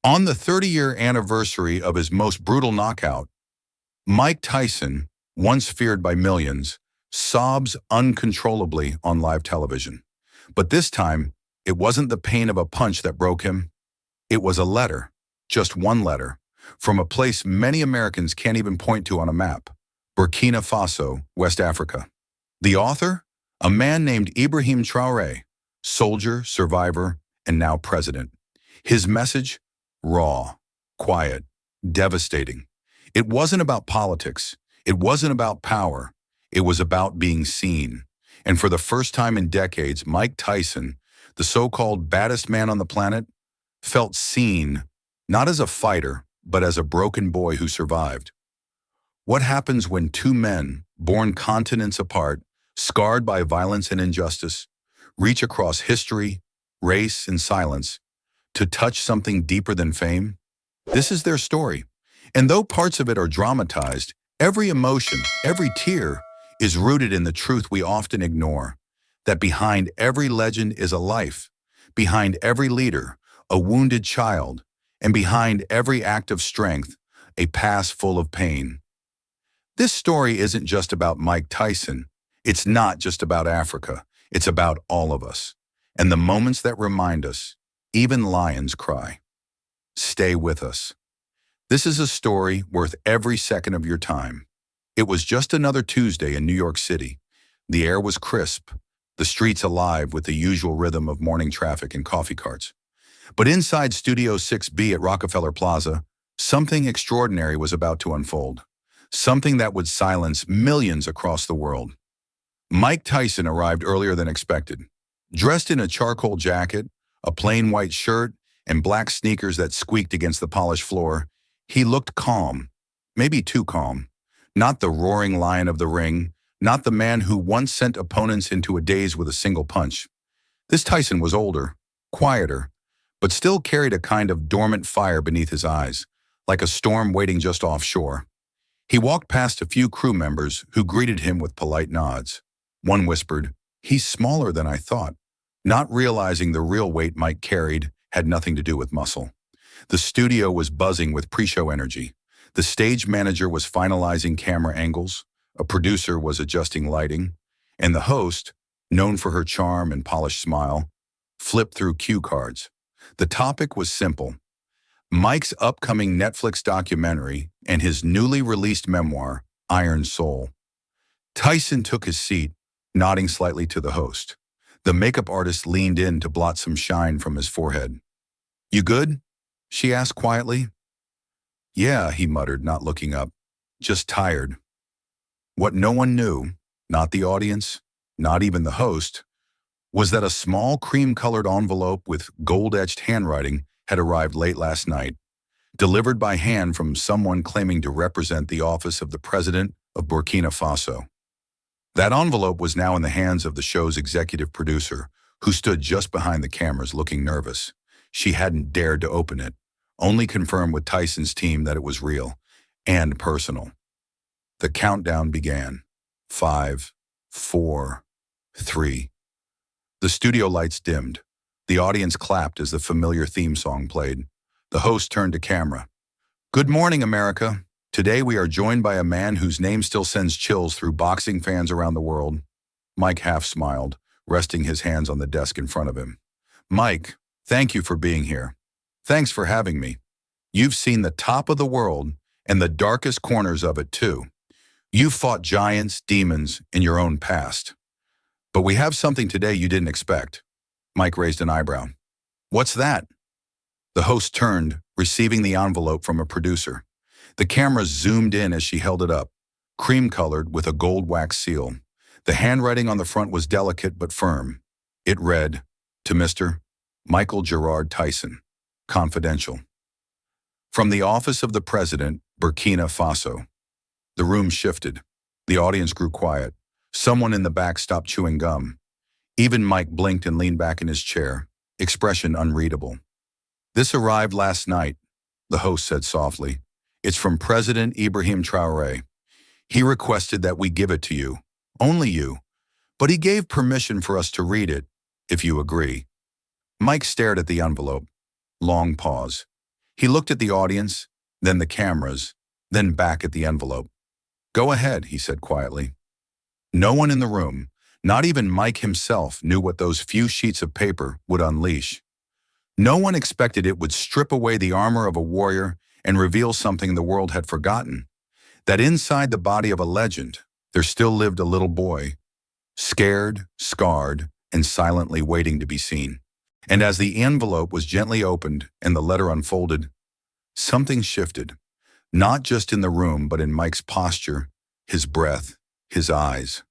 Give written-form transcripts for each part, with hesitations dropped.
On the 30-year anniversary of his most brutal knockout, Mike Tyson, once feared by millions, sobs uncontrollably on live television. But this time, it wasn't the pain of a punch that broke him. It was a letter, just one letter, from a place many Americans can't even point to on a map, Burkina Faso, West Africa. The author? A man named Ibrahim Traoré, soldier, survivor, and now president. His message? Raw, quiet, devastating. It wasn't about politics. It wasn't about power. It was about being seen. And for the first time in decades, Mike Tyson, the so-called baddest man on the planet, felt seen, not as a fighter, but as a broken boy who survived. What happens when two men, born continents apart, scarred by violence and injustice, reach across history, race, and silence to touch something deeper than fame? This is their story. And though parts of it are dramatized, every emotion, every tear is rooted in the truth we often ignore, that behind every legend is a life, behind every leader, a wounded child, and behind every act of strength, a past full of pain. This story isn't just about Mike Tyson. It's not just about Africa. It's about all of us. And the moments that remind us, even lions cry. Stay with us. This is a story worth every second of your time. It was just another Tuesday in New York City. The air was crisp, the streets alive with the usual rhythm of morning traffic and coffee carts. But inside Studio 6B at Rockefeller Plaza, something extraordinary was about to unfold. Something that would silence millions across the world. Mike Tyson arrived earlier than expected. Dressed in a charcoal jacket, a plain white shirt, and black sneakers that squeaked against the polished floor, he looked calm, maybe too calm. Not the roaring lion of the ring, not the man who once sent opponents into a daze with a single punch. This Tyson was older, quieter, but still carried a kind of dormant fire beneath his eyes, like a storm waiting just offshore. He walked past a few crew members who greeted him with polite nods. One whispered, "He's smaller than I thought," not realizing the real weight Mike carried had nothing to do with muscle. The studio was buzzing with pre-show energy. The stage manager was finalizing camera angles, a producer was adjusting lighting, and the host, known for her charm and polished smile, flipped through cue cards. The topic was simple: Mike's upcoming Netflix documentary and his newly released memoir, Iron Soul. Tyson took his seat, nodding slightly to the host. The makeup artist leaned in to blot some shine from his forehead. "You good?" she asked quietly. "Yeah," he muttered, not looking up. "Just tired." What no one knew, not the audience, not even the host, was that a small cream-colored envelope with gold-etched handwriting had arrived late last night, delivered by hand from someone claiming to represent the office of the president of Burkina Faso. That envelope was now in the hands of the show's executive producer, who stood just behind the cameras looking nervous. She hadn't dared to open it, only confirmed with Tyson's team that it was real and personal. The countdown began. 5, 4, 3. The studio lights dimmed. The audience clapped as the familiar theme song played. The host turned to camera. "Good morning, America. Today we are joined by a man whose name still sends chills through boxing fans around the world." Mike half smiled, resting his hands on the desk in front of him. "Mike, thank you for being here. Thanks for having me. You've seen the top of the world and the darkest corners of it too. You've fought giants, demons in your own past. But we have something today you didn't expect." Mike raised an eyebrow. "What's that?" The host turned, receiving the envelope from a producer. The camera zoomed in as she held it up, cream-colored with a gold wax seal. The handwriting on the front was delicate but firm. It read, "To Mr. Michael Gerard Tyson, confidential. From the office of the president, Burkina Faso." The room shifted. The audience grew quiet. Someone in the back stopped chewing gum. Even Mike blinked and leaned back in his chair, expression unreadable. "This arrived last night," the host said softly. "It's from President Ibrahim Traoré. He requested that we give it to you, only you, but he gave permission for us to read it, if you agree." Mike stared at the envelope. Long pause. He looked at the audience, then the cameras, then back at the envelope. "Go ahead," he said quietly. No one in the room, not even Mike himself, knew what those few sheets of paper would unleash. No one expected it would strip away the armor of a warrior and reveal something the world had forgotten, that inside the body of a legend, there still lived a little boy, scared, scarred, and silently waiting to be seen. And as the envelope was gently opened and the letter unfolded, something shifted, not just in the room but in Mike's posture, his breath, his eyes.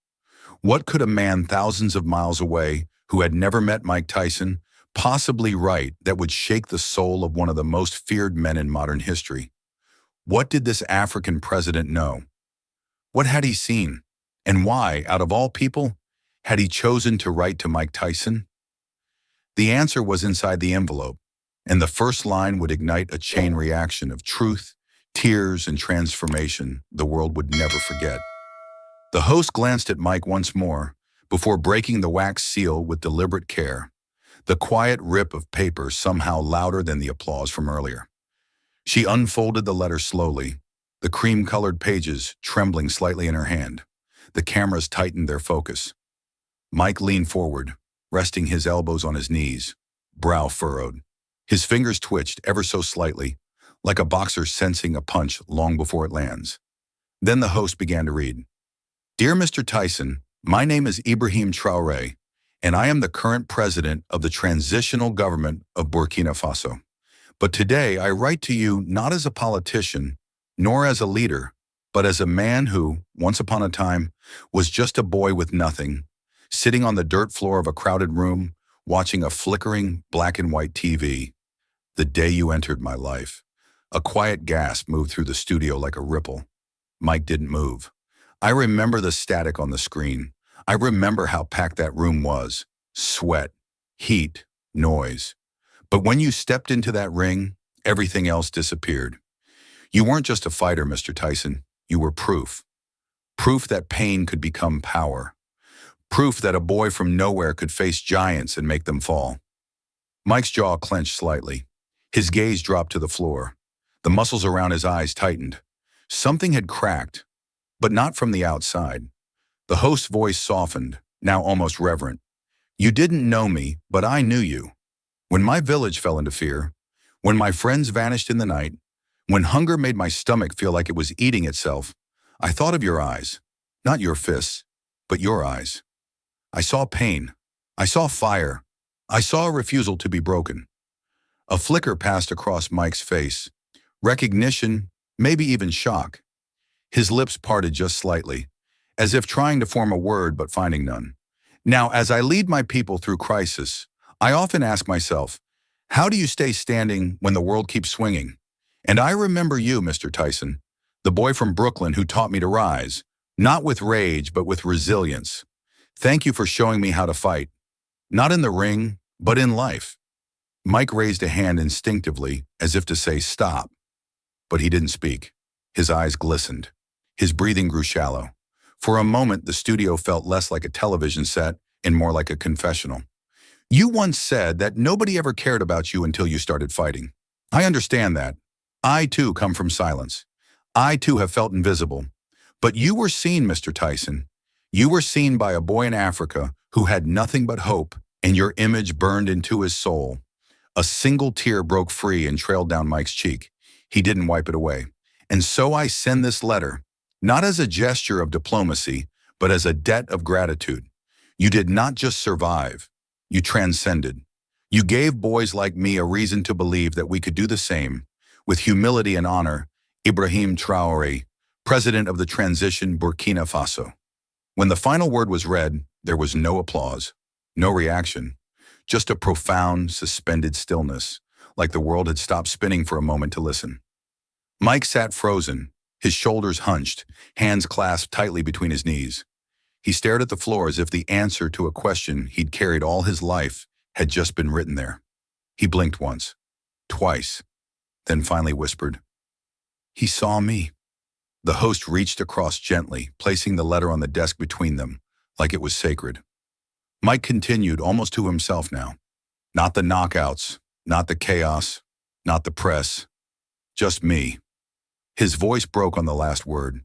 What could a man thousands of miles away, who had never met Mike Tyson, possibly write that would shake the soul of one of the most feared men in modern history? What did this African president know? What had he seen? And why, out of all people, had he chosen to write to Mike Tyson? The answer was inside the envelope, and the first line would ignite a chain reaction of truth, tears, and transformation the world would never forget. The host glanced at Mike once more before breaking the wax seal with deliberate care, the quiet rip of paper somehow louder than the applause from earlier. She unfolded the letter slowly, the cream-colored pages trembling slightly in her hand. The cameras tightened their focus. Mike leaned forward, resting his elbows on his knees, brow furrowed. His fingers twitched ever so slightly, like a boxer sensing a punch long before it lands. Then the host began to read. "Dear Mr. Tyson, my name is Ibrahim Traoré, and I am the current president of the transitional government of Burkina Faso. But today I write to you not as a politician, nor as a leader, but as a man who, once upon a time, was just a boy with nothing, sitting on the dirt floor of a crowded room, watching a flickering black and white TV. The day you entered my life." A quiet gasp moved through the studio like a ripple. Mike didn't move. "I remember the static on the screen. I remember how packed that room was. Sweat, heat, noise. But when you stepped into that ring, everything else disappeared. You weren't just a fighter, Mr. Tyson. You were proof. Proof that pain could become power. Proof that a boy from nowhere could face giants and make them fall." Mike's jaw clenched slightly. His gaze dropped to the floor. The muscles around his eyes tightened. Something had cracked, but not from the outside. The host's voice softened, now almost reverent. "You didn't know me, but I knew you. When my village fell into fear, when my friends vanished in the night, when hunger made my stomach feel like it was eating itself, I thought of your eyes, not your fists, but your eyes. I saw pain. I saw fire. I saw a refusal to be broken." A flicker passed across Mike's face. Recognition, maybe even shock. His lips parted just slightly, as if trying to form a word but finding none. "Now, as I lead my people through crisis, I often ask myself, how do you stay standing when the world keeps swinging? And I remember you, Mr. Tyson, the boy from Brooklyn who taught me to rise, not with rage, but with resilience. Thank you for showing me how to fight, not in the ring, but in life." Mike raised a hand instinctively, as if to say stop. But he didn't speak. His eyes glistened. His breathing grew shallow. For a moment, the studio felt less like a television set and more like a confessional. "You once said that nobody ever cared about you until you started fighting. I understand that. I, too, come from silence. I, too, have felt invisible. But you were seen, Mr. Tyson. You were seen by a boy in Africa who had nothing but hope, and your image burned into his soul." A single tear broke free and trailed down Mike's cheek. He didn't wipe it away. "And so I send this letter, not as a gesture of diplomacy, but as a debt of gratitude. You did not just survive. You transcended. You gave boys like me a reason to believe that we could do the same. With humility and honor, Ibrahim Traoré, President of the Transition Burkina Faso." When the final word was read, there was no applause, no reaction, just a profound, suspended stillness, like the world had stopped spinning for a moment to listen. Mike sat frozen, his shoulders hunched, hands clasped tightly between his knees. He stared at the floor as if the answer to a question he'd carried all his life had just been written there. He blinked once, twice, then finally whispered, "He saw me." The host reached across gently, placing the letter on the desk between them, like it was sacred. Mike continued, almost to himself now. "Not the knockouts, not the chaos, not the press, Just me. His voice broke on the last word.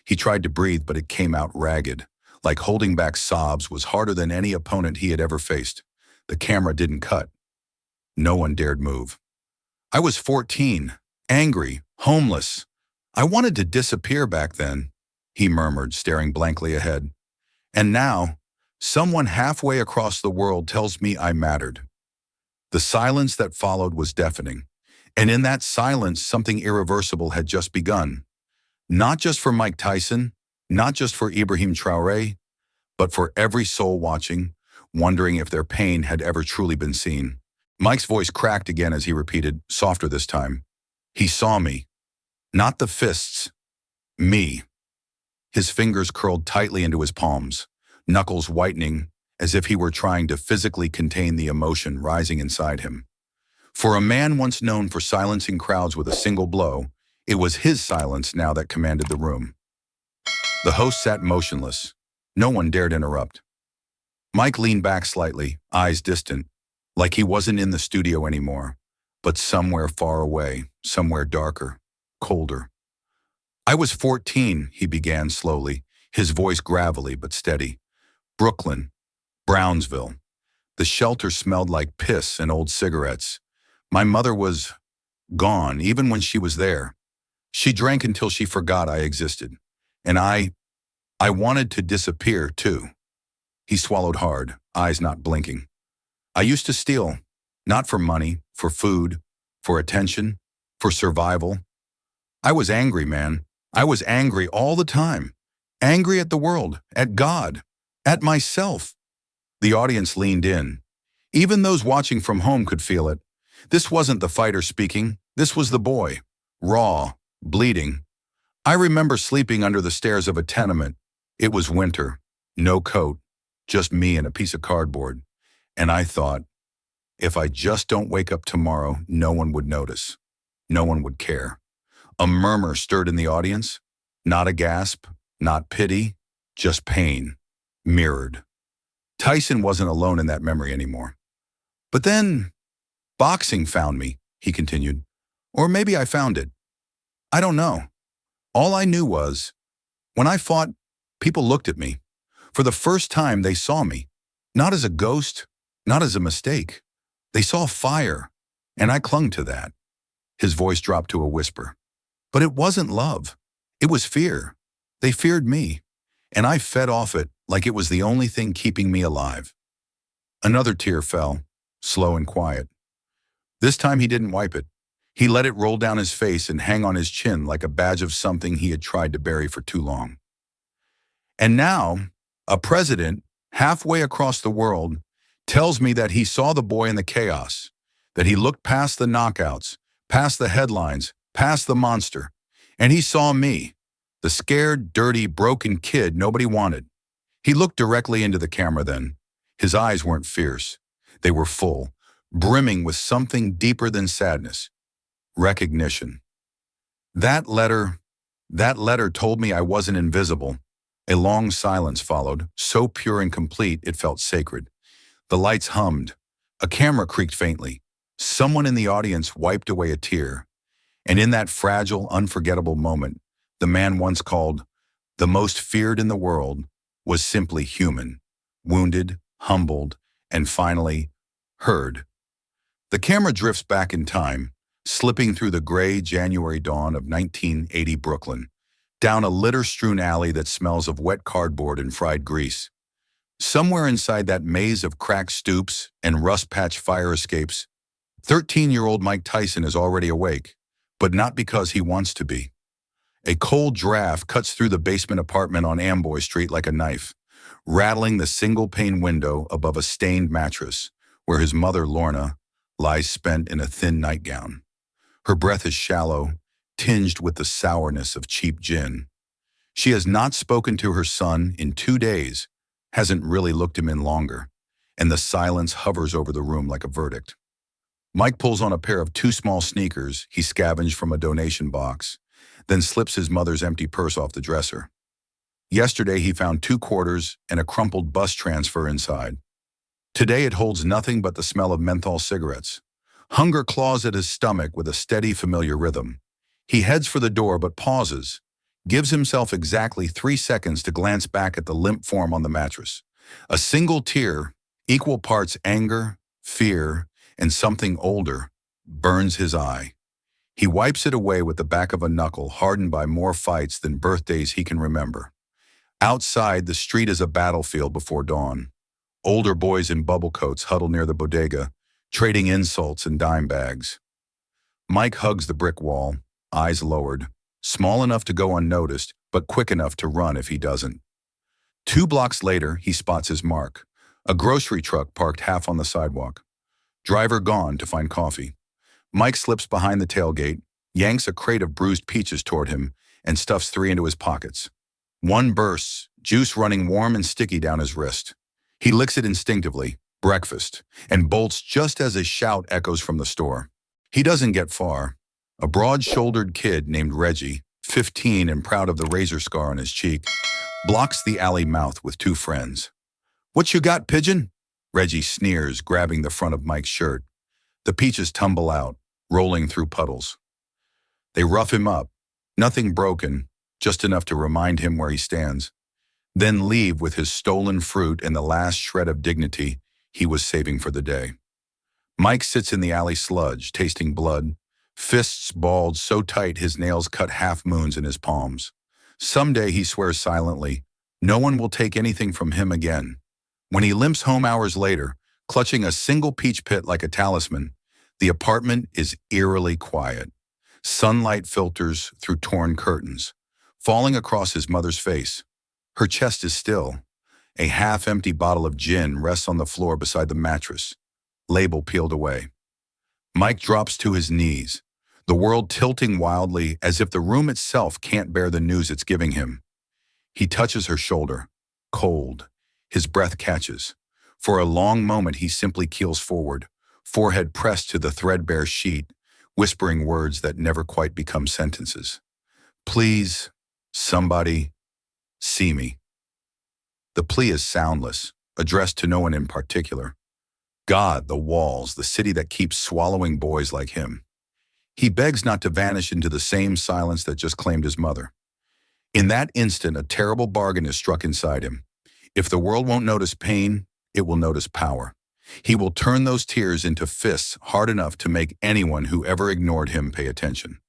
He tried to breathe, but it came out ragged. Like holding back sobs was harder than any opponent he had ever faced. The camera didn't cut. No one dared move. I was 14, angry, homeless. I wanted to disappear back then, he murmured, staring blankly ahead. And now, someone halfway across the world tells me I mattered. The silence that followed was deafening. And in that silence, something irreversible had just begun. Not just for Mike Tyson, not just for Ibrahim Traoré, but for every soul watching, wondering if their pain had ever truly been seen. Mike's voice cracked again as he repeated, softer this time. He saw me. Not the fists. Me. His fingers curled tightly into his palms, knuckles whitening as if he were trying to physically contain the emotion rising inside him. For a man once known for silencing crowds with a single blow, it was his silence now that commanded the room. The host sat motionless. No one dared interrupt. Mike leaned back slightly, eyes distant, like he wasn't in the studio anymore, but somewhere far away, somewhere darker, colder. I was 14, he began slowly, his voice gravelly but steady. Brooklyn, Brownsville. The shelter smelled like piss and old cigarettes. My mother was gone, even when she was there. She drank until she forgot I existed. And I wanted to disappear, too. He swallowed hard, eyes not blinking. I used to steal, not for money, for food, for attention, for survival. I was angry, man. I was angry all the time. Angry at the world, at God, at myself. The audience leaned in. Even those watching from home could feel it. This wasn't the fighter speaking. This was the boy, raw, bleeding. I remember sleeping under the stairs of a tenement. It was winter, no coat, just me and a piece of cardboard. And I thought, if I just don't wake up tomorrow, no one would notice. No one would care. A murmur stirred in the audience. Not a gasp, not pity, just pain, mirrored. Tyson wasn't alone in that memory anymore. But then, boxing found me, he continued. Or maybe I found it. I don't know. All I knew was, when I fought, people looked at me. For the first time, they saw me. Not as a ghost, not as a mistake. They saw fire, and I clung to that. His voice dropped to a whisper. But it wasn't love. It was fear. They feared me, and I fed off it like it was the only thing keeping me alive. Another tear fell, slow and quiet. This time he didn't wipe it. He let it roll down his face and hang on his chin like a badge of something he had tried to bury for too long. And now, a president, halfway across the world, tells me that he saw the boy in the chaos, that he looked past the knockouts, past the headlines, past the monster, and he saw me, the scared, dirty, broken kid nobody wanted. He looked directly into the camera then. His eyes weren't fierce. They were full, brimming with something deeper than sadness. Recognition. That letter told me I wasn't invisible. A long silence followed, so pure and complete it felt sacred. The lights hummed. A camera creaked faintly. Someone in the audience wiped away a tear. And in that fragile, unforgettable moment, the man once called the most feared in the world was simply human, wounded, humbled, and finally heard. The camera drifts back in time, slipping through the gray January dawn of 1980 Brooklyn, down a litter-strewn alley that smells of wet cardboard and fried grease. Somewhere inside that maze of cracked stoops and rust-patched fire escapes, 13-year-old Mike Tyson is already awake, but not because he wants to be. A cold draft cuts through the basement apartment on Amboy Street like a knife, rattling the single-pane window above a stained mattress, where his mother, Lorna, lies spent in a thin nightgown. Her breath is shallow, tinged with the sourness of cheap gin. She has not spoken to her son in 2 days, hasn't really looked him in longer, and the silence hovers over the room like a verdict. Mike pulls on a pair of too small sneakers he scavenged from a donation box, then slips his mother's empty purse off the dresser. Yesterday he found 2 quarters and a crumpled bus transfer inside. Today it holds nothing but the smell of menthol cigarettes. Hunger claws at his stomach with a steady, familiar rhythm. He heads for the door but pauses, gives himself exactly 3 seconds to glance back at the limp form on the mattress. A single tear, equal parts anger, fear, and something older, burns his eye. He wipes it away with the back of a knuckle hardened by more fights than birthdays he can remember. Outside, the street is a battlefield before dawn. Older boys in bubble coats huddle near the bodega, trading insults and dime bags. Mike hugs the brick wall, eyes lowered, small enough to go unnoticed, but quick enough to run if he doesn't. 2 blocks later, he spots his mark. A grocery truck parked half on the sidewalk. Driver gone to find coffee. Mike slips behind the tailgate, yanks a crate of bruised peaches toward him, and stuffs 3 into his pockets. One bursts, juice running warm and sticky down his wrist. He licks it instinctively, breakfast, and bolts just as his shout echoes from the store. He doesn't get far. A broad-shouldered kid named Reggie, 15 and proud of the razor scar on his cheek, blocks the alley mouth with 2 friends. "What you got, pigeon?" Reggie sneers, grabbing the front of Mike's shirt. The peaches tumble out, rolling through puddles. They rough him up, nothing broken, just enough to remind him where he stands, then leave with his stolen fruit and the last shred of dignity he was saving for the day. Mike sits in the alley sludge, tasting blood, fists balled so tight his nails cut half-moons in his palms. Someday, he swears silently, no one will take anything from him again. When he limps home hours later, clutching a single peach pit like a talisman, the apartment is eerily quiet. Sunlight filters through torn curtains, falling across his mother's face. Her chest is still. A half-empty bottle of gin rests on the floor beside the mattress, label peeled away. Mike drops to his knees, the world tilting wildly as if the room itself can't bear the news it's giving him. He touches her shoulder, cold. His breath catches. For a long moment, he simply keels forward, forehead pressed to the threadbare sheet, whispering words that never quite become sentences. "Please, somebody, see me." The plea is soundless, addressed to no one in particular. God, the walls, the city that keeps swallowing boys like him. He begs not to vanish into the same silence that just claimed his mother. In that instant, a terrible bargain is struck inside him. If the world won't notice pain, it will notice power. He will turn those tears into fists hard enough to make anyone who ever ignored him pay attention.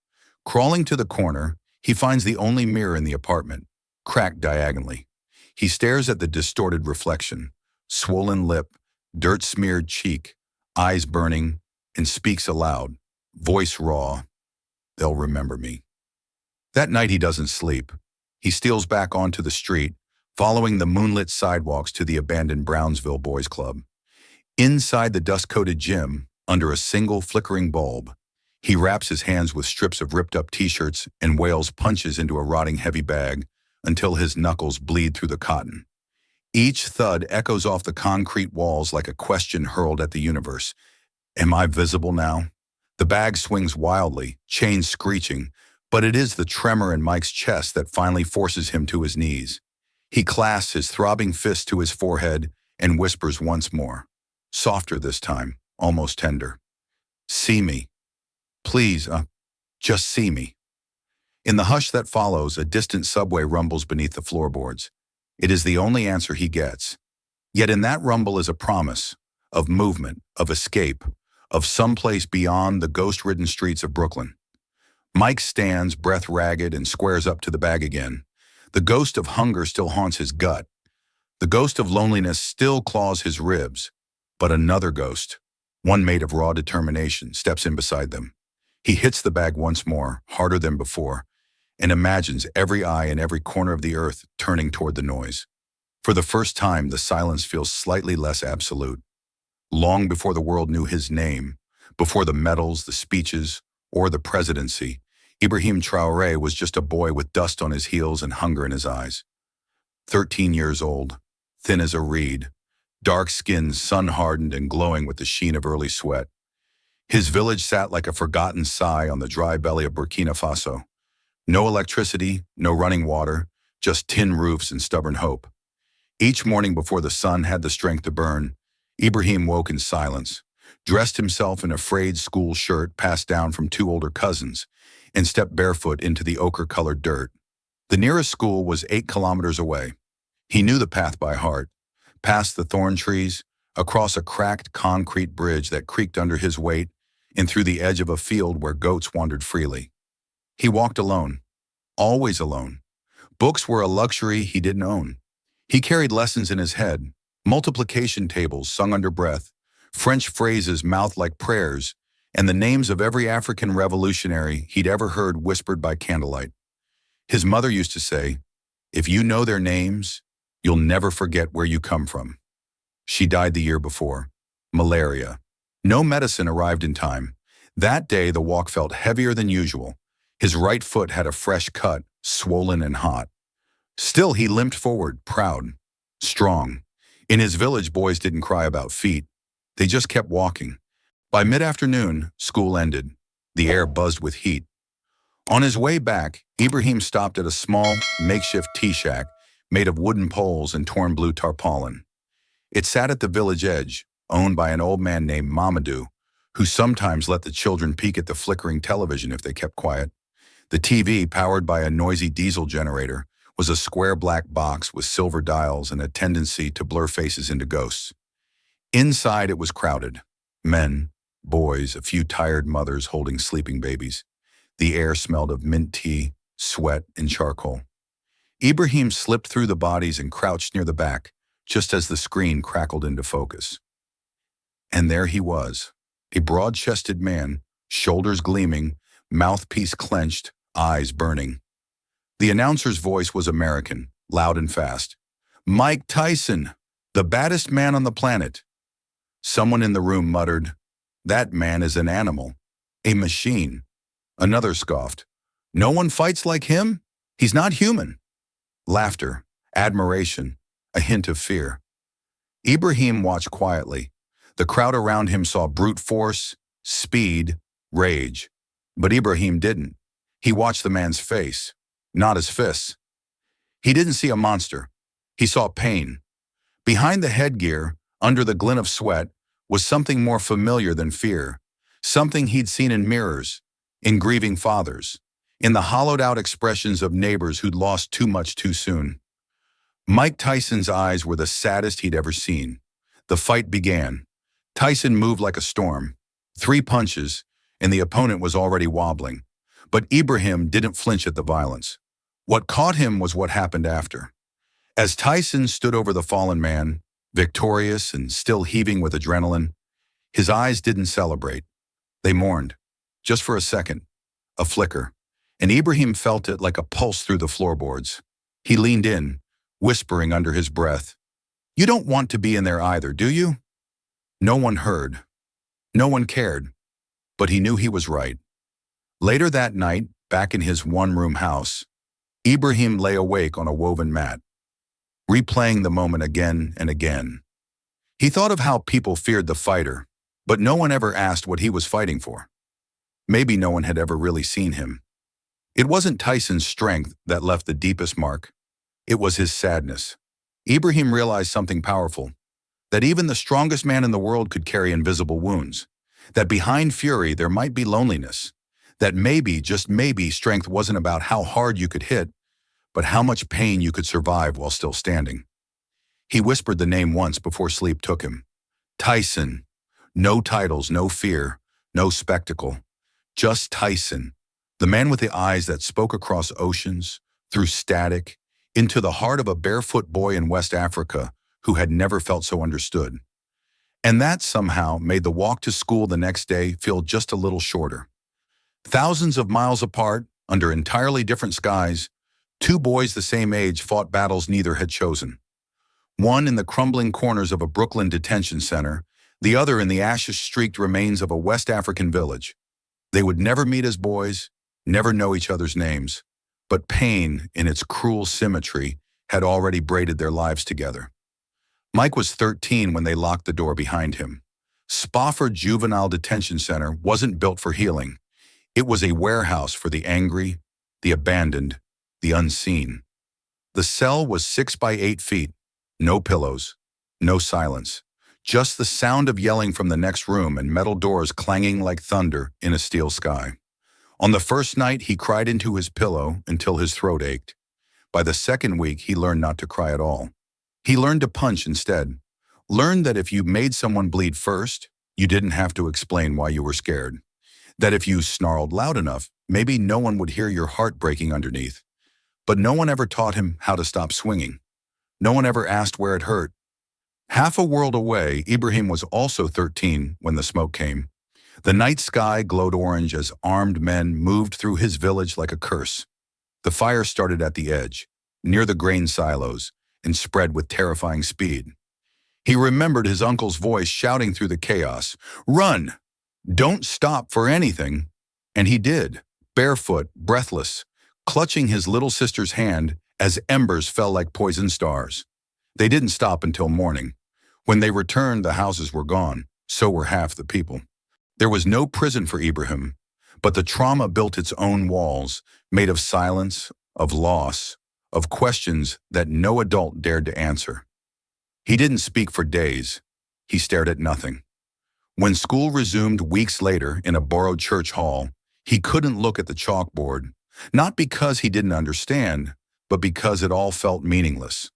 Crawling to the corner, he finds the only mirror in the apartment, cracked diagonally. He stares at the distorted reflection, swollen lip, dirt-smeared cheek, eyes burning, and speaks aloud, voice raw, "They'll remember me." That night he doesn't sleep. He steals back onto the street, following the moonlit sidewalks to the abandoned Brownsville Boys Club. Inside the dust-coated gym, under a single flickering bulb, he wraps his hands with strips of ripped-up t-shirts and wails punches into a rotting heavy bag until his knuckles bleed through the cotton. Each thud echoes off the concrete walls like a question hurled at the universe. Am I visible now? The bag swings wildly, chains screeching, but it is the tremor in Mike's chest that finally forces him to his knees. He clasps his throbbing fist to his forehead and whispers once more, softer this time, almost tender. "See me. Please, just see me." In the hush that follows, a distant subway rumbles beneath the floorboards. It is the only answer he gets. Yet in that rumble is a promise of movement, of escape, of someplace beyond the ghost-ridden streets of Brooklyn. Mike stands, breath ragged, and squares up to the bag again. The ghost of hunger still haunts his gut. The ghost of loneliness still claws his ribs. But another ghost, one made of raw determination, steps in beside them. He hits the bag once more, harder than before, and imagines every eye in every corner of the earth turning toward the noise. For the first time, the silence feels slightly less absolute. Long before the world knew his name, before the medals, the speeches, or the presidency, Ibrahim Traoré was just a boy with dust on his heels and hunger in his eyes. 13 years old, thin as a reed, dark skin sun-hardened and glowing with the sheen of early sweat. His village sat like a forgotten sigh on the dry belly of Burkina Faso. No electricity, no running water, just tin roofs and stubborn hope. Each morning before the sun had the strength to burn, Ibrahim woke in silence, dressed himself in a frayed school shirt passed down from 2 older cousins, and stepped barefoot into the ochre-colored dirt. The nearest school was 8 kilometers away. He knew the path by heart, past the thorn trees, across a cracked concrete bridge that creaked under his weight, and through the edge of a field where goats wandered freely. He walked alone, always alone. Books were a luxury he didn't own. He carried lessons in his head, multiplication tables sung under breath, French phrases mouthed like prayers, and the names of every African revolutionary he'd ever heard whispered by candlelight. His mother used to say, "If you know their names, you'll never forget where you come from." She died the year before. Malaria. No medicine arrived in time. That day, the walk felt heavier than usual. His right foot had a fresh cut, swollen and hot. Still, he limped forward, proud, strong. In his village, boys didn't cry about feet. They just kept walking. By mid-afternoon, school ended. The air buzzed with heat. On his way back, Ibrahim stopped at a small, makeshift tea shack made of wooden poles and torn blue tarpaulin. It sat at the village edge, owned by an old man named Mamadou, who sometimes let the children peek at the flickering television if they kept quiet. The TV, powered by a noisy diesel generator, was a square black box with silver dials and a tendency to blur faces into ghosts. Inside, it was crowded. Men, boys, a few tired mothers holding sleeping babies. The air smelled of mint tea, sweat, and charcoal. Ibrahim slipped through the bodies and crouched near the back, just as the screen crackled into focus. And there he was, a broad-chested man, shoulders gleaming, mouthpiece clenched, eyes burning. The announcer's voice was American, loud and fast. "Mike Tyson, the baddest man on the planet." Someone in the room muttered, "That man is an animal, a machine." Another scoffed, "No one fights like him? He's not human." Laughter, admiration, a hint of fear. Ibrahim watched quietly. The crowd around him saw brute force, speed, rage. But Ibrahim didn't. He watched the man's face, not his fists. He didn't see a monster. He saw pain. Behind the headgear, under the glint of sweat, was something more familiar than fear, something he'd seen in mirrors, in grieving fathers, in the hollowed-out expressions of neighbors who'd lost too much too soon. Mike Tyson's eyes were the saddest he'd ever seen. The fight began. Tyson moved like a storm. 3 punches, and the opponent was already wobbling. But Ibrahim didn't flinch at the violence. What caught him was what happened after. As Tyson stood over the fallen man, victorious and still heaving with adrenaline, his eyes didn't celebrate. They mourned. Just for a second. A flicker. And Ibrahim felt it like a pulse through the floorboards. He leaned in, whispering under his breath, "You don't want to be in there either, do you?" No one heard. No one cared. But he knew he was right. Later that night, back in his one-room house, Ibrahim lay awake on a woven mat, replaying the moment again and again. He thought of how people feared the fighter, but no one ever asked what he was fighting for. Maybe no one had ever really seen him. It wasn't Tyson's strength that left the deepest mark. It was his sadness. Ibrahim realized something powerful, that even the strongest man in the world could carry invisible wounds, that behind fury there might be loneliness, that maybe, just maybe, strength wasn't about how hard you could hit, but how much pain you could survive while still standing. He whispered the name once before sleep took him. Tyson. No titles, no fear, no spectacle. Just Tyson, the man with the eyes that spoke across oceans, through static, into the heart of a barefoot boy in West Africa who had never felt so understood. And that somehow made the walk to school the next day feel just a little shorter. Thousands of miles apart, under entirely different skies, 2 boys the same age fought battles neither had chosen. One in the crumbling corners of a Brooklyn detention center, the other in the ashes-streaked remains of a West African village. They would never meet as boys, never know each other's names, but pain, in its cruel symmetry, had already braided their lives together. Mike was 13 when they locked the door behind him. Spofford Juvenile Detention Center wasn't built for healing. It was a warehouse for the angry, the abandoned, the unseen. The cell was 6 by 8 feet, no pillows, no silence, just the sound of yelling from the next room and metal doors clanging like thunder in a steel sky. On the first night, he cried into his pillow until his throat ached. By the second week, he learned not to cry at all. He learned to punch instead. Learned that if you made someone bleed first, you didn't have to explain why you were scared. That if you snarled loud enough, maybe no one would hear your heart breaking underneath. But no one ever taught him how to stop swinging. No one ever asked where it hurt. Half a world away, Ibrahim was also 13 when the smoke came. The night sky glowed orange as armed men moved through his village like a curse. The fire started at the edge, near the grain silos, and spread with terrifying speed. He remembered his uncle's voice shouting through the chaos, "Run! Don't stop for anything!" And he did, barefoot, breathless, clutching his little sister's hand as embers fell like poison stars. They didn't stop until morning. When they returned, the houses were gone. So were half the people. There was no prison for Ibrahim, but the trauma built its own walls, made of silence, of loss, of questions that no adult dared to answer. He didn't speak for days. He stared at nothing. When school resumed weeks later in a borrowed church hall, he couldn't look at the chalkboard, not because he didn't understand, but because it all felt meaningless.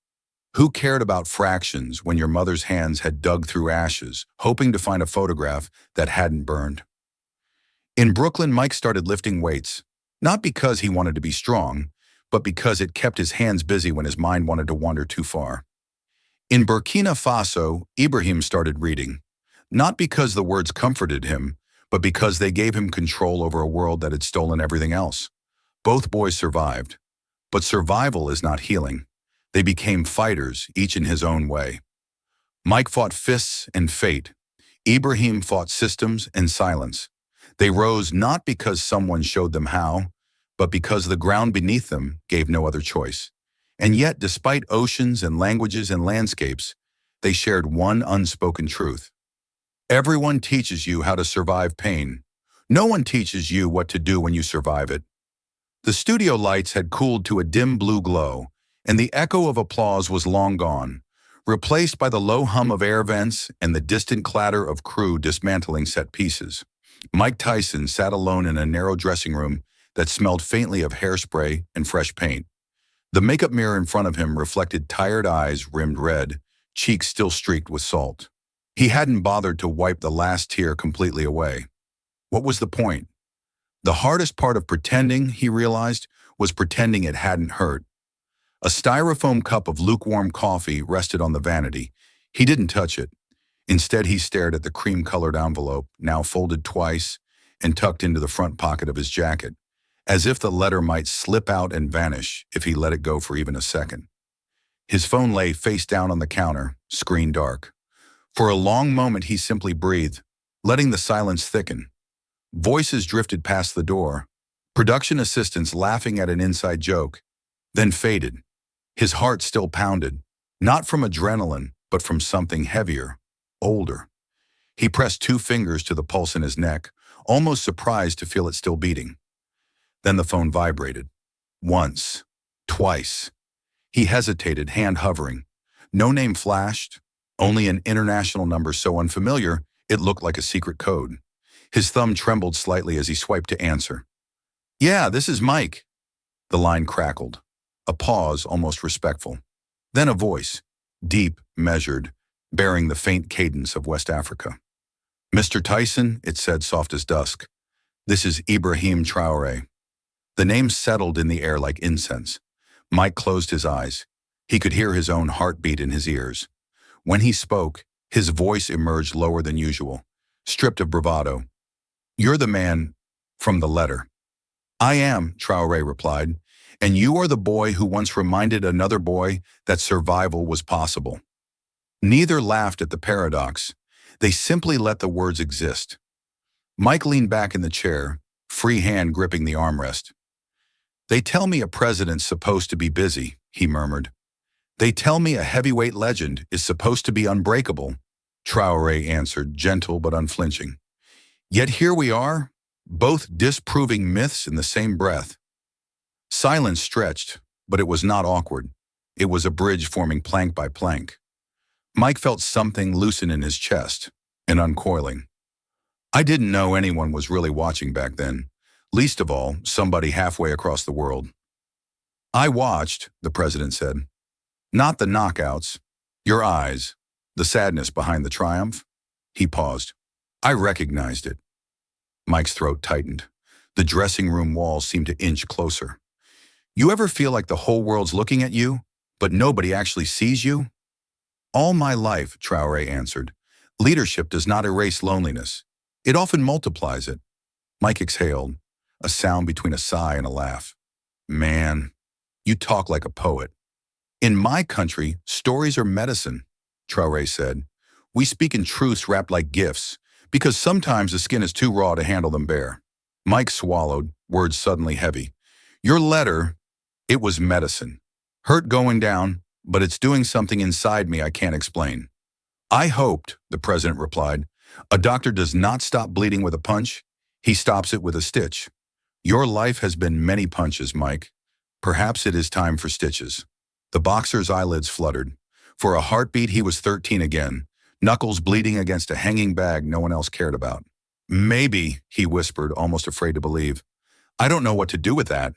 Who cared about fractions when your mother's hands had dug through ashes, hoping to find a photograph that hadn't burned? In Brooklyn, Mike started lifting weights, not because he wanted to be strong, but because it kept his hands busy when his mind wanted to wander too far. In Burkina Faso, Ibrahim started reading, not because the words comforted him, but because they gave him control over a world that had stolen everything else. Both boys survived, but survival is not healing. They became fighters, each in his own way. Mike fought fists and fate. Ibrahim fought systems and silence. They rose not because someone showed them how, but because the ground beneath them gave no other choice. And yet, despite oceans and languages and landscapes, they shared one unspoken truth. Everyone teaches you how to survive pain. No one teaches you what to do when you survive it. The studio lights had cooled to a dim blue glow, and the echo of applause was long gone, replaced by the low hum of air vents and the distant clatter of crew dismantling set pieces. Mike Tyson sat alone in a narrow dressing room that smelled faintly of hairspray and fresh paint. The makeup mirror in front of him reflected tired eyes rimmed red, cheeks still streaked with salt. He hadn't bothered to wipe the last tear completely away. What was the point? The hardest part of pretending, he realized, was pretending it hadn't hurt. A styrofoam cup of lukewarm coffee rested on the vanity. He didn't touch it. Instead, he stared at the cream-colored envelope, now folded twice and tucked into the front pocket of his jacket, as if the letter might slip out and vanish if he let it go for even a second. His phone lay face down on the counter, screen dark. For a long moment, he simply breathed, letting the silence thicken. Voices drifted past the door, production assistants laughing at an inside joke, then faded. His heart still pounded, not from adrenaline, but from something heavier, older. He pressed 2 fingers to the pulse in his neck, almost surprised to feel it still beating. Then the phone vibrated. Once, twice. He hesitated, hand hovering. No name flashed, only an international number so unfamiliar it looked like a secret code. His thumb trembled slightly as he swiped to answer. "Yeah, this is Mike." The line crackled. A pause, almost respectful. Then a voice, deep, measured, bearing the faint cadence of West Africa. "Mr. Tyson," it said, soft as dusk. "This is Ibrahim Traoré." The name settled in the air like incense. Mike closed his eyes. He could hear his own heartbeat in his ears. When he spoke, his voice emerged lower than usual, stripped of bravado. "You're the man from the letter." "I am," Traoré replied, "and you are the boy who once reminded another boy that survival was possible." Neither laughed at the paradox. They simply let the words exist. Mike leaned back in the chair, free hand gripping the armrest. "They tell me a president's supposed to be busy," he murmured. "They tell me a heavyweight legend is supposed to be unbreakable," Traoré answered, gentle but unflinching. "Yet here we are, both disproving myths in the same breath." Silence stretched, but it was not awkward. It was a bridge forming plank by plank. Mike felt something loosen in his chest, an uncoiling. "I didn't know anyone was really watching back then. least of all, somebody halfway across the world. I watched, the president said. Not the knockouts. Your eyes. The sadness behind the triumph. He paused. I recognized it. Mike's throat tightened. The dressing room walls seemed to inch closer. You ever feel like the whole world's looking at you, but nobody actually sees you? All my life, Traoré answered. Leadership does not erase loneliness. It often multiplies it. Mike exhaled, a sound between a sigh and a laugh. Man, you talk like a poet. In my country, stories are medicine, Traoré said. We speak in truths wrapped like gifts, because sometimes the skin is too raw to handle them bare. Mike swallowed, words suddenly heavy. Your letter, it was medicine. Hurt going down, but it's doing something inside me I can't explain. I hoped, the president replied. A doctor does not stop bleeding with a punch. He stops it with a stitch. Your life has been many punches, Mike. Perhaps it is time for stitches. The boxer's eyelids fluttered. For a heartbeat, he was 13 again, knuckles bleeding against a hanging bag no one else cared about. Maybe, he whispered, almost afraid to believe. I don't know what to do with that.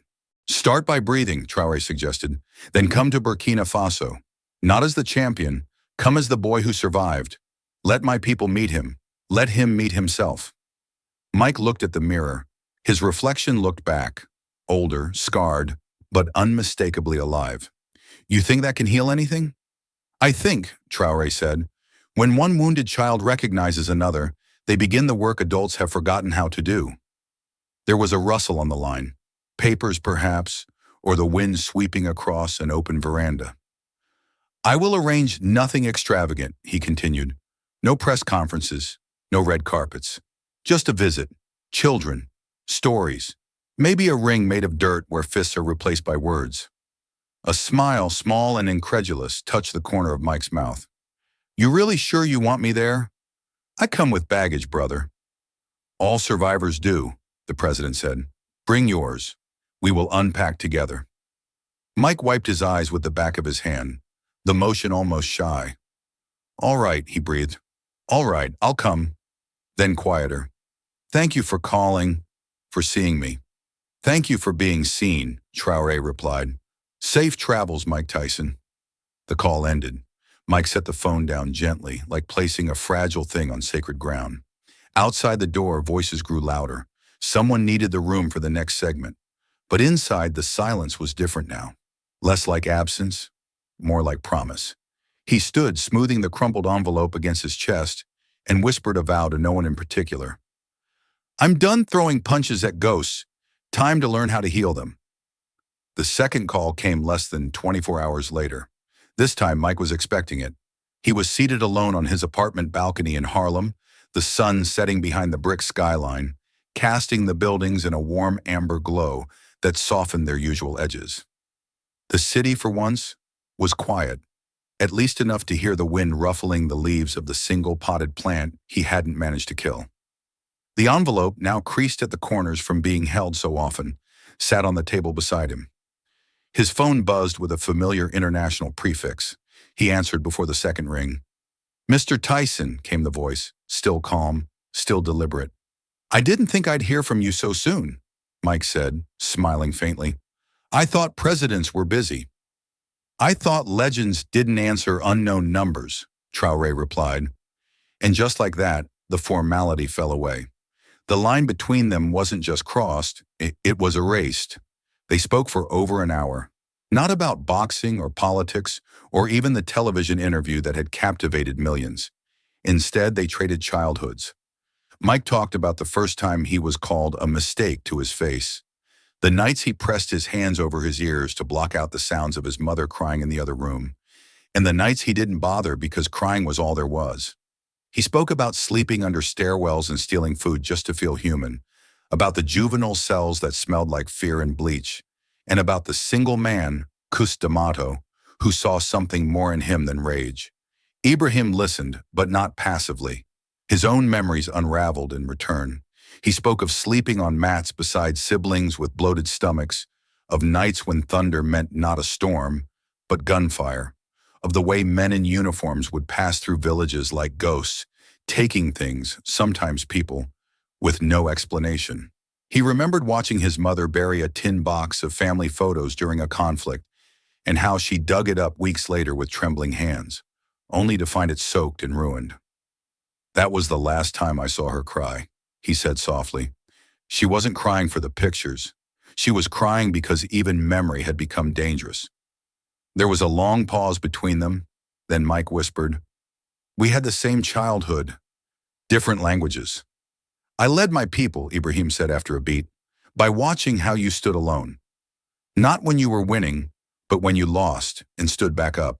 Start by breathing, Traoré suggested. Then come to Burkina Faso. Not as the champion, come as the boy who survived. Let my people meet him. Let him meet himself. Mike looked at the mirror. His reflection looked back, older, scarred, but unmistakably alive. You think that can heal anything? I think, Traoré said, when one wounded child recognizes another, they begin the work adults have forgotten how to do. There was a rustle on the line. Papers, perhaps, or the wind sweeping across an open veranda. I will arrange nothing extravagant, he continued. No press conferences, no red carpets. Just a visit, children, stories, maybe a ring made of dirt where fists are replaced by words. A smile, small and incredulous, touched the corner of Mike's mouth. You really sure you want me there? I come with baggage, brother. All survivors do, the president said. Bring yours. We will unpack together. Mike wiped his eyes with the back of his hand, the motion almost shy. All right, he breathed. All right, I'll come. Then quieter. Thank you for calling, for seeing me. Thank you for being seen, Traoré replied. Safe travels, Mike Tyson. The call ended. Mike set the phone down gently, like placing a fragile thing on sacred ground. Outside the door, voices grew louder. Someone needed the room for the next segment. But inside, the silence was different now. Less like absence, more like promise. He stood, smoothing the crumpled envelope against his chest, and whispered a vow to no one in particular. I'm done throwing punches at ghosts. Time to learn how to heal them. The second call came less than 24 hours later. This time, Mike was expecting it. He was seated alone on his apartment balcony in Harlem, the sun setting behind the brick skyline, casting the buildings in a warm amber glow that softened their usual edges. The city, for once, was quiet, at least enough to hear the wind ruffling the leaves of the single potted plant he hadn't managed to kill. The envelope, now creased at the corners from being held so often, sat on the table beside him. His phone buzzed with a familiar international prefix. He answered before the second ring. Mr. Tyson, came the voice, still calm, still deliberate. I didn't think I'd hear from you so soon, Mike said, smiling faintly. I thought presidents were busy. I thought legends didn't answer unknown numbers, Traoré replied. And just like that, the formality fell away. The line between them wasn't just crossed, it was erased. They spoke for over an hour, not about boxing or politics or even the television interview that had captivated millions. Instead, they traded childhoods. Mike talked about the first time he was called a mistake to his face, the nights he pressed his hands over his ears to block out the sounds of his mother crying in the other room, and the nights he didn't bother because crying was all there was. He spoke about sleeping under stairwells and stealing food just to feel human, about the juvenile cells that smelled like fear and bleach, and about the single man, Cus D'Amato, who saw something more in him than rage. Ibrahim listened, but not passively. His own memories unraveled in return. He spoke of sleeping on mats beside siblings with bloated stomachs, of nights when thunder meant not a storm, but gunfire, of the way men in uniforms would pass through villages like ghosts, taking things, sometimes people, with no explanation. He remembered watching his mother bury a tin box of family photos during a conflict and how she dug it up weeks later with trembling hands, only to find it soaked and ruined. "That was the last time I saw her cry," he said softly. She wasn't crying for the pictures. She was crying because even memory had become dangerous. There was a long pause between them. Then Mike whispered, "We had the same childhood, different languages." "I led my people," Ibrahim said after a beat, "by watching how you stood alone. Not when you were winning, but when you lost and stood back up."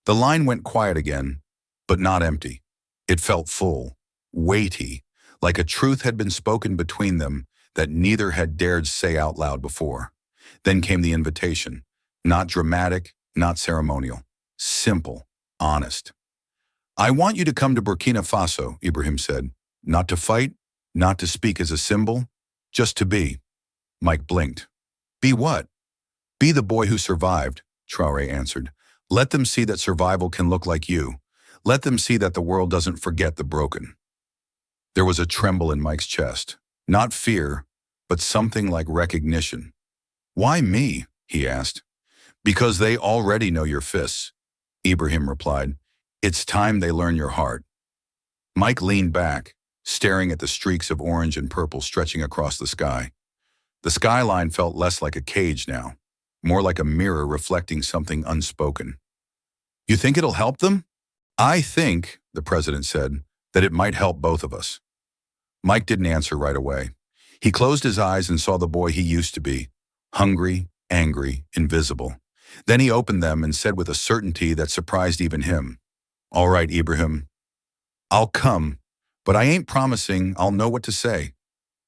The line went quiet again, but not empty. It felt full, weighty, like a truth had been spoken between them that neither had dared say out loud before. Then came the invitation, not dramatic, not ceremonial, simple, honest. "I want you to come to Burkina Faso," Ibrahim said. "Not to fight, not to speak as a symbol, just to be." Mike blinked. "Be what?" "Be the boy who survived," Traoré answered. "Let them see that survival can look like you. Let them see that the world doesn't forget the broken." There was a tremble in Mike's chest. Not fear, but something like recognition. "Why me?" he asked. "Because they already know your fists," Ibrahim replied. "It's time they learn your heart." Mike leaned back, staring at the streaks of orange and purple stretching across the sky. The skyline felt less like a cage now, more like a mirror reflecting something unspoken. "You think it'll help them?" "I think," the president said, "that it might help both of us." Mike didn't answer right away. He closed his eyes and saw the boy he used to be, hungry, angry, invisible. Then he opened them and said with a certainty that surprised even him, "All right, Ibrahim, I'll come, but I ain't promising I'll know what to say."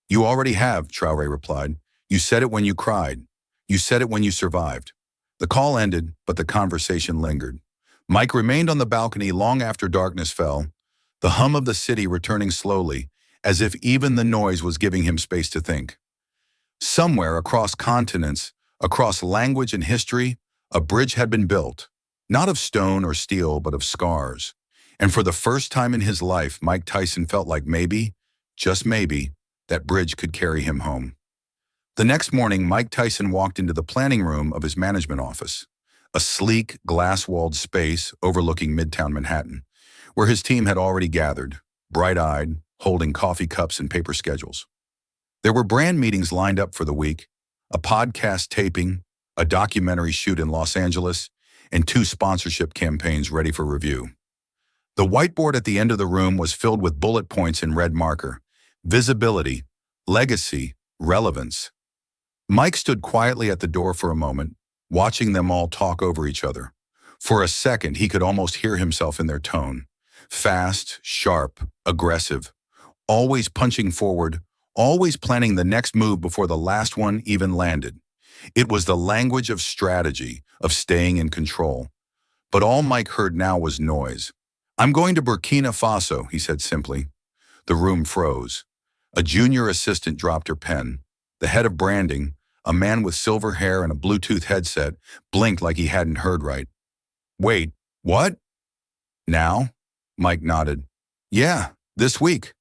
"You already have," Traoré replied. "You said it when you cried. You said it when you survived." The call ended, but the conversation lingered. Mike remained on the balcony long after darkness fell, the hum of the city returning slowly, as if even the noise was giving him space to think. Somewhere across continents, across language and history, a bridge had been built, not of stone or steel, but of scars. And for the first time in his life, Mike Tyson felt like maybe, just maybe, that bridge could carry him home. The next morning, Mike Tyson walked into the planning room of his management office, a sleek, glass-walled space overlooking Midtown Manhattan, where his team had already gathered, bright-eyed, holding coffee cups and paper schedules. There were brand meetings lined up for the week, a podcast taping, a documentary shoot in Los Angeles, and 2 sponsorship campaigns ready for review. The whiteboard at the end of the room was filled with bullet points in red marker: visibility, legacy, relevance. Mike stood quietly at the door for a moment, watching them all talk over each other. For a second, he could almost hear himself in their tone. Fast, sharp, aggressive, always punching forward, always planning the next move before the last one even landed. It was the language of strategy, of staying in control. But all Mike heard now was noise. "I'm going to Burkina Faso," he said simply. The room froze. A junior assistant dropped her pen. The head of branding, a man with silver hair and a Bluetooth headset, blinked like he hadn't heard right. "Wait, what? Now?" Mike nodded. "Yeah, this week."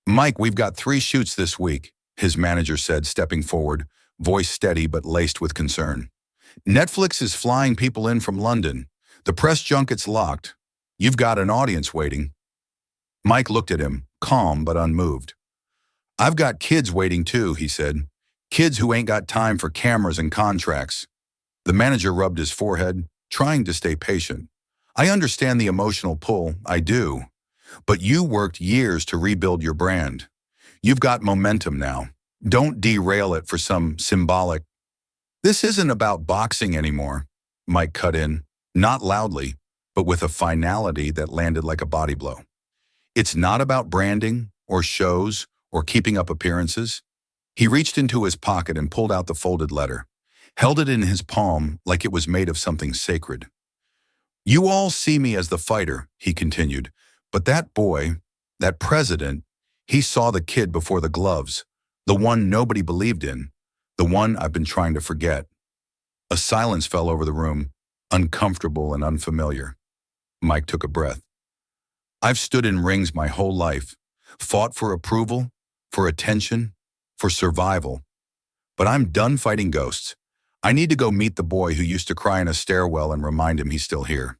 "Mike, we've got 3 shoots this week," his manager said, stepping forward, voice steady but laced with concern. "Netflix is flying people in from London. The press junket's locked. You've got an audience waiting." Mike looked at him, calm but unmoved. "I've got kids waiting too," he said. "Kids who ain't got time for cameras and contracts." The manager rubbed his forehead, trying to stay patient. "I understand the emotional pull, I do. But you worked years to rebuild your brand. You've got momentum now. Don't derail it for some symbolic—" "This isn't about boxing anymore," Mike cut in, not loudly, but with a finality that landed like a body blow. "It's not about branding, or shows, or keeping up appearances." He reached into his pocket and pulled out the folded letter, held it in his palm like it was made of something sacred. "You all see me as the fighter," he continued, "but that boy, that president, he saw the kid before the gloves, the one nobody believed in, the one I've been trying to forget." A silence fell over the room, uncomfortable and unfamiliar. Mike took a breath. "I've stood in rings my whole life, fought for approval, for attention, for survival. But I'm done fighting ghosts. I need to go meet the boy who used to cry in a stairwell and remind him he's still here.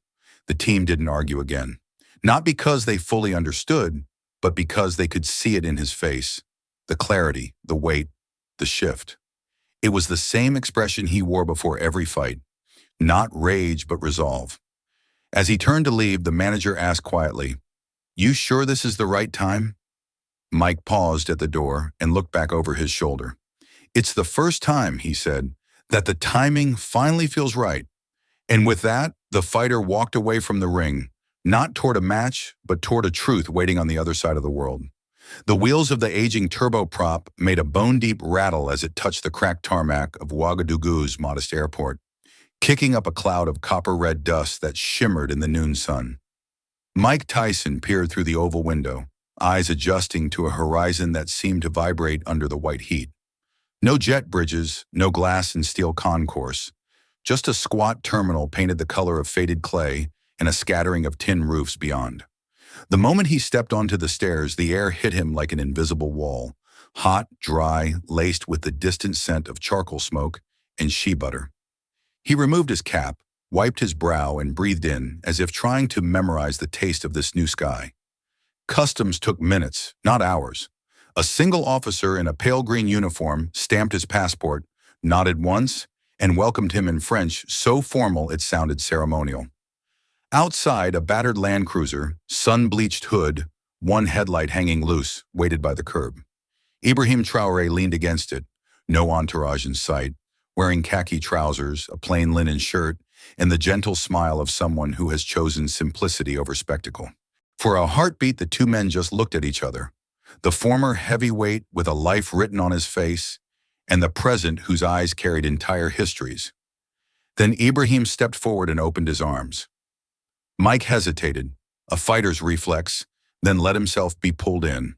The team didn't argue again. Not because they fully understood, but because they could see it in his face. The clarity, the weight, the shift. It was the same expression he wore before every fight. Not rage, but resolve. As he turned to leave, the manager asked quietly, "You sure this is the right time?" Mike paused at the door and looked back over his shoulder. "It's the first time," he said, "that the timing finally feels right." And with that, the fighter walked away from the ring, not toward a match, but toward a truth waiting on the other side of the world. The wheels of the aging turboprop made a bone-deep rattle as it touched the cracked tarmac of Ouagadougou's modest airport, kicking up a cloud of copper-red dust that shimmered in the noon sun. Mike Tyson peered through the oval window, eyes adjusting to a horizon that seemed to vibrate under the white heat. No jet bridges, no glass and steel concourse, just a squat terminal painted the color of faded clay and a scattering of tin roofs beyond. The moment he stepped onto the stairs, the air hit him like an invisible wall, hot, dry, laced with the distant scent of charcoal smoke and shea butter. He removed his cap, wiped his brow, and breathed in, as if trying to memorize the taste of this new sky. Customs took minutes, not hours. A single officer in a pale green uniform stamped his passport, nodded once, and welcomed him in French so formal it sounded ceremonial. Outside, a battered Land Cruiser, sun-bleached hood, one headlight hanging loose, waited by the curb. Ibrahim Traoré leaned against it, no entourage in sight, wearing khaki trousers, a plain linen shirt, and the gentle smile of someone who has chosen simplicity over spectacle. For a heartbeat, the two men just looked at each other, the former heavyweight with a life written on his face, and the present whose eyes carried entire histories. Then Ibrahim stepped forward and opened his arms. Mike hesitated, a fighter's reflex, then let himself be pulled in.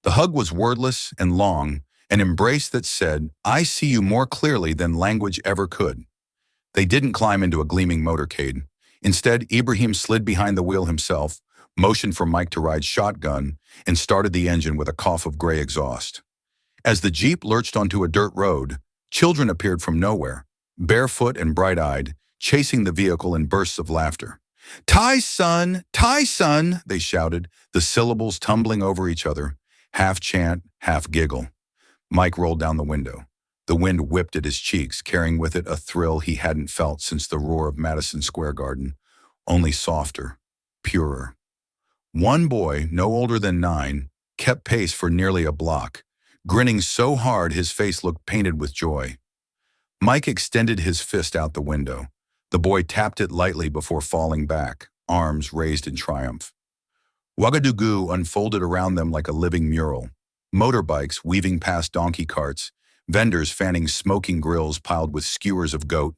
The hug was wordless and long, an embrace that said, "I see you more clearly than language ever could." They didn't climb into a gleaming motorcade. Instead, Ibrahim slid behind the wheel himself, motioned for Mike to ride shotgun, and started the engine with a cough of gray exhaust. As the Jeep lurched onto a dirt road, children appeared from nowhere, barefoot and bright-eyed, chasing the vehicle in bursts of laughter. "Tyson! Tyson!" they shouted, the syllables tumbling over each other, half chant, half giggle. Mike rolled down the window. The wind whipped at his cheeks, carrying with it a thrill he hadn't felt since the roar of Madison Square Garden, only softer, purer. One boy, no older than 9, kept pace for nearly a block, grinning so hard his face looked painted with joy. Mike extended his fist out the window. The boy tapped it lightly before falling back, arms raised in triumph. Ouagadougou unfolded around them like a living mural. Motorbikes weaving past donkey carts, vendors fanning smoking grills piled with skewers of goat,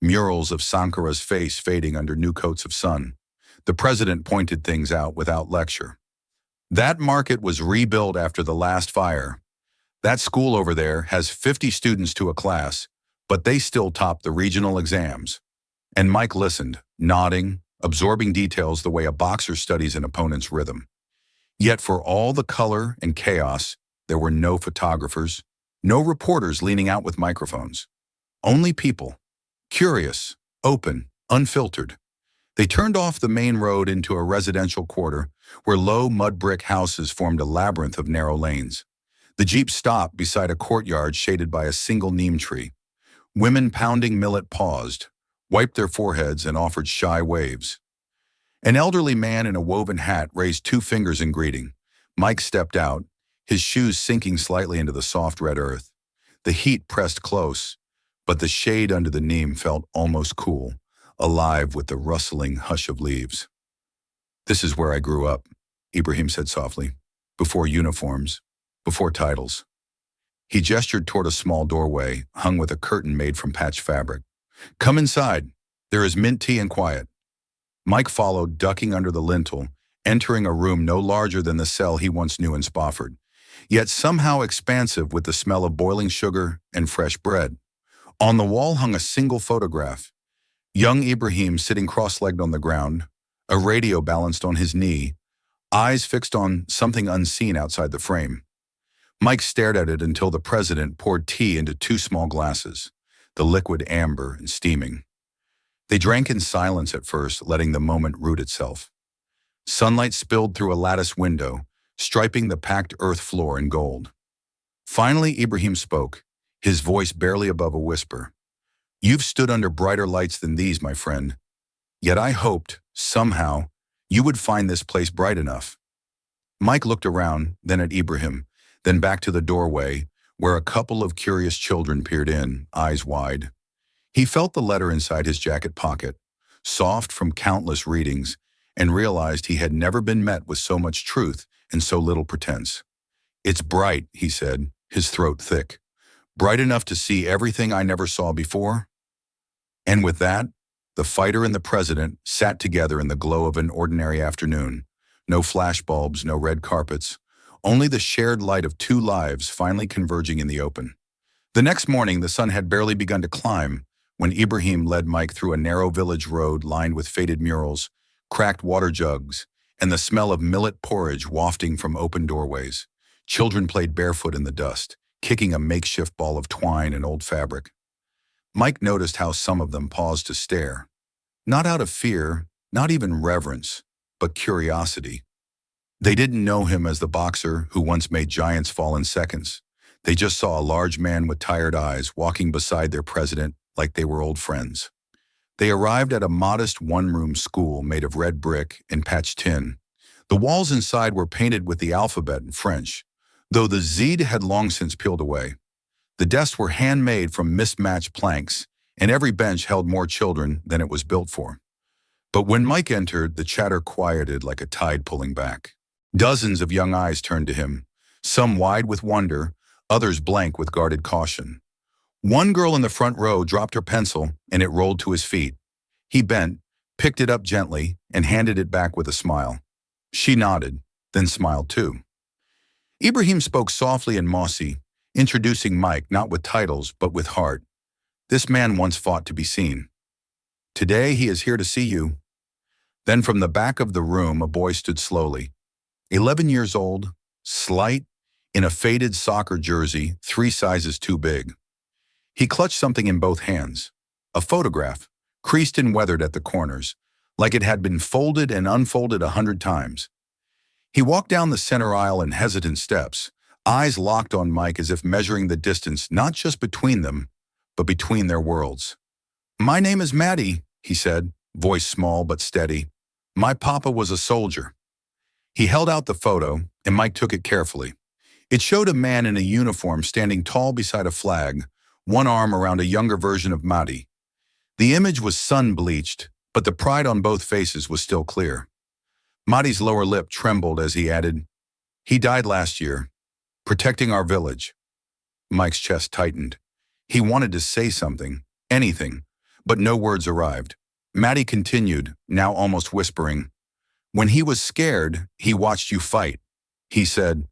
murals of Sankara's face fading under new coats of sun. The president pointed things out without lecture. That market was rebuilt after the last fire. That school over there has 50 students to a class, but they still top the regional exams. And Mike listened, nodding, absorbing details the way a boxer studies an opponent's rhythm. Yet for all the color and chaos, there were no photographers, no reporters leaning out with microphones. Only people, curious, open, unfiltered. They turned off the main road into a residential quarter where low mud brick houses formed a labyrinth of narrow lanes. The Jeep stopped beside a courtyard shaded by a single neem tree. Women pounding millet paused, wiped their foreheads, and offered shy waves. An elderly man in a woven hat raised 2 fingers in greeting. Mike stepped out, his shoes sinking slightly into the soft red earth. The heat pressed close, but the shade under the neem felt almost cool, alive with the rustling hush of leaves. "This is where I grew up," Ibrahim said softly, "before uniforms, before titles." He gestured toward a small doorway, hung with a curtain made from patched fabric. "Come inside. There is mint tea and quiet." Mike followed, ducking under the lintel, entering a room no larger than the cell he once knew in Spofford, yet somehow expansive with the smell of boiling sugar and fresh bread. On the wall hung a single photograph. Young Ibrahim sitting cross-legged on the ground, a radio balanced on his knee, eyes fixed on something unseen outside the frame. Mike stared at it until the president poured tea into two small glasses, the liquid amber and steaming. They drank in silence at first, letting the moment root itself. Sunlight spilled through a lattice window, striping the packed earth floor in gold. Finally, Ibrahim spoke, his voice barely above a whisper. "You've stood under brighter lights than these, my friend. Yet I hoped, somehow, you would find this place bright enough." Mike looked around, then at Ibrahim, then back to the doorway, where a couple of curious children peered in, eyes wide. He felt the letter inside his jacket pocket, soft from countless readings, and realized he had never been met with so much truth and so little pretense. "It's bright," he said, his throat thick. "Bright enough to see everything I never saw before?" And with that, the fighter and the president sat together in the glow of an ordinary afternoon. No flashbulbs, no red carpets, only the shared light of two lives finally converging in the open. The next morning, the sun had barely begun to climb when Ibrahim led Mike through a narrow village road lined with faded murals, cracked water jugs, and the smell of millet porridge wafting from open doorways. Children played barefoot in the dust, kicking a makeshift ball of twine and old fabric. Mike noticed how some of them paused to stare. Not out of fear, not even reverence, but curiosity. They didn't know him as the boxer who once made giants fall in seconds. They just saw a large man with tired eyes walking beside their president like they were old friends. They arrived at a modest one-room school made of red brick and patched tin. The walls inside were painted with the alphabet in French, though the Z had long since peeled away. The desks were handmade from mismatched planks, and every bench held more children than it was built for. But when Mike entered, the chatter quieted like a tide pulling back. Dozens of young eyes turned to him, some wide with wonder, others blank with guarded caution. One girl in the front row dropped her pencil, and it rolled to his feet. He bent, picked it up gently, and handed it back with a smile. She nodded, then smiled too. Ibrahim spoke softly and mossy, introducing Mike not with titles but with heart. This man once fought to be seen. Today he is here to see you. Then from the back of the room a boy stood slowly. 11 years old, slight, in a faded soccer jersey 3 sizes too big. He clutched something in both hands, a photograph, creased and weathered at the corners, like it had been folded and unfolded 100 times. He walked down the center aisle in hesitant steps, eyes locked on Mike as if measuring the distance not just between them, but between their worlds. "My name is Maddie," he said, voice small but steady. "My papa was a soldier." He held out the photo, and Mike took it carefully. It showed a man in a uniform standing tall beside a flag, one arm around a younger version of Maddie. The image was sun-bleached, but the pride on both faces was still clear. Maddie's lower lip trembled as he added, "He died last year, protecting our village." Mike's chest tightened. He wanted to say something, anything, but no words arrived. Maddie continued, now almost whispering, "When he was scared, he watched you fight. He said,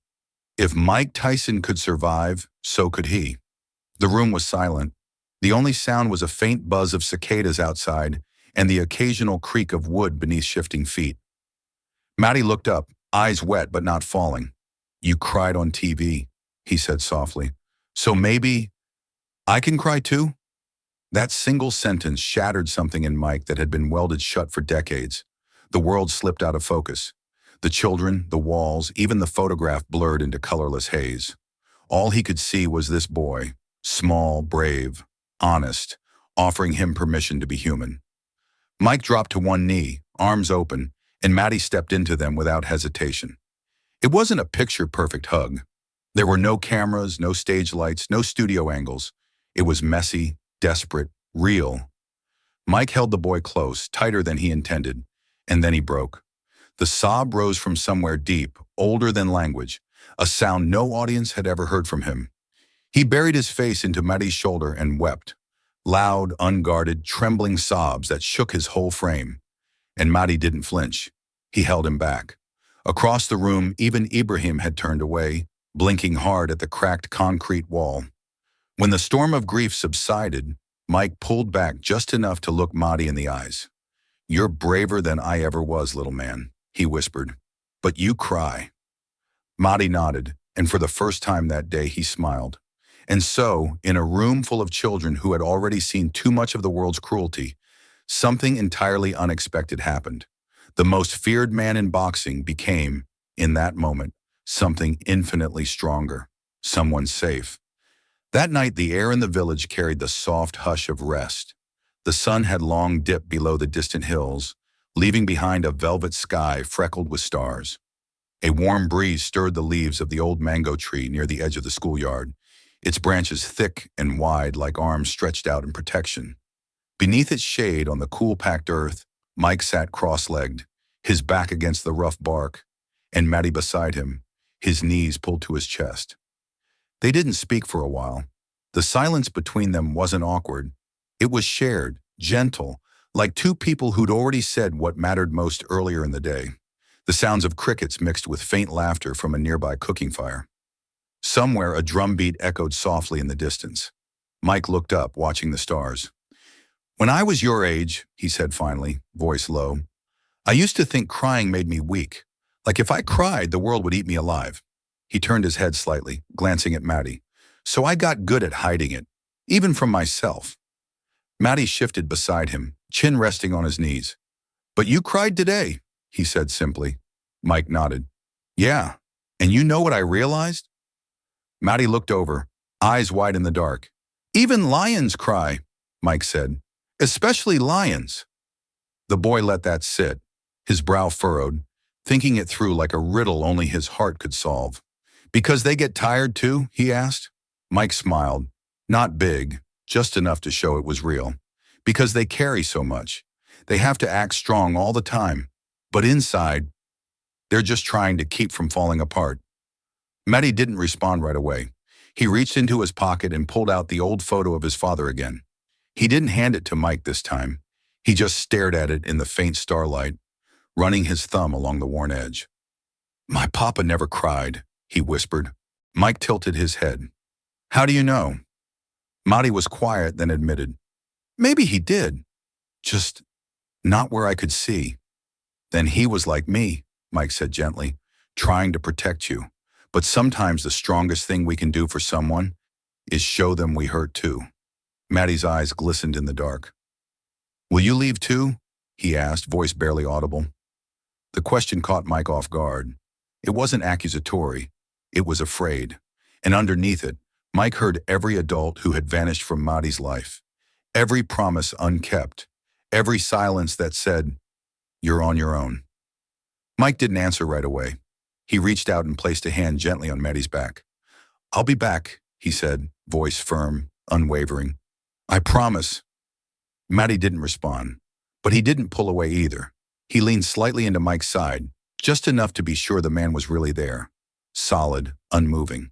'If Mike Tyson could survive, so could he.'" The room was silent. The only sound was a faint buzz of cicadas outside and the occasional creak of wood beneath shifting feet. Maddie looked up, eyes wet but not falling. "You cried on TV," he said softly. "So maybe I can cry too?" That single sentence shattered something in Mike that had been welded shut for decades. The world slipped out of focus. The children, the walls, even the photograph blurred into colorless haze. All he could see was this boy, small, brave, honest, offering him permission to be human. Mike dropped to one knee, arms open, and Maddie stepped into them without hesitation. It wasn't a picture-perfect hug. There were no cameras, no stage lights, no studio angles. It was messy, desperate, real. Mike held the boy close, tighter than he intended, and then he broke. The sob rose from somewhere deep, older than language, a sound no audience had ever heard from him. He buried his face into Maddie's shoulder and wept. Loud, unguarded, trembling sobs that shook his whole frame. And Maddie didn't flinch. He held him back. Across the room, even Ibrahim had turned away, blinking hard at the cracked concrete wall. When the storm of grief subsided, Mike pulled back just enough to look Maddie in the eyes. "You're braver than I ever was, little man," he whispered. "But you cry." Maddie nodded, And for the first time that day, he smiled. And so, in a room full of children who had already seen too much of the world's cruelty, something entirely unexpected happened. The most feared man in boxing became, in that moment, something infinitely stronger, someone safe. That night, the air in the village carried the soft hush of rest. The sun had long dipped below the distant hills, leaving behind a velvet sky freckled with stars. A warm breeze stirred the leaves of the old mango tree near the edge of the schoolyard, its branches thick and wide like arms stretched out in protection. Beneath its shade on the cool packed earth, Mike sat cross-legged, his back against the rough bark, and Matty beside him, his knees pulled to his chest. They didn't speak for a while. The silence between them wasn't awkward. It was shared, gentle, like two people who'd already said what mattered most earlier in the day. The sounds of crickets mixed with faint laughter from a nearby cooking fire. Somewhere a drum beat echoed softly in the distance. Mike looked up, watching the stars. "When I was your age," he said finally, voice low, "I used to think crying made me weak. Like if I cried, the world would eat me alive." He turned his head slightly, glancing at Matty. "So I got good at hiding it, even from myself." Matty shifted beside him, chin resting on his knees. "But you cried today," he said simply. Mike nodded. "Yeah, and you know what I realized?" Matty looked over, eyes wide in the dark. "Even lions cry," Mike said. "Especially lions." The boy let that sit, his brow furrowed, thinking it through like a riddle only his heart could solve. "Because they get tired too?" he asked. Mike smiled. Not big, just enough to show it was real. "Because they carry so much. They have to act strong all the time. But inside, they're just trying to keep from falling apart." Matty didn't respond right away. He reached into his pocket and pulled out the old photo of his father again. He didn't hand it to Mike this time. He just stared at it in the faint starlight, running his thumb along the worn edge. "My papa never cried," he whispered. Mike tilted his head. "How do you know?" Matty was quiet, then admitted, "Maybe he did. Just not where I could see." "Then he was like me," Mike said gently, "trying to protect you. But sometimes the strongest thing we can do for someone is show them we hurt too." Matty's eyes glistened in the dark. "Will you leave too?" he asked, voice barely audible. The question caught Mike off guard. It wasn't accusatory. It was afraid. And underneath it, Mike heard every adult who had vanished from Matty's life. Every promise unkept. Every silence that said, "You're on your own." Mike didn't answer right away. He reached out and placed a hand gently on Matty's back. "I'll be back," he said, voice firm, unwavering. "I promise." Matty didn't respond, but he didn't pull away either. He leaned slightly into Mike's side, just enough to be sure the man was really there, solid, unmoving.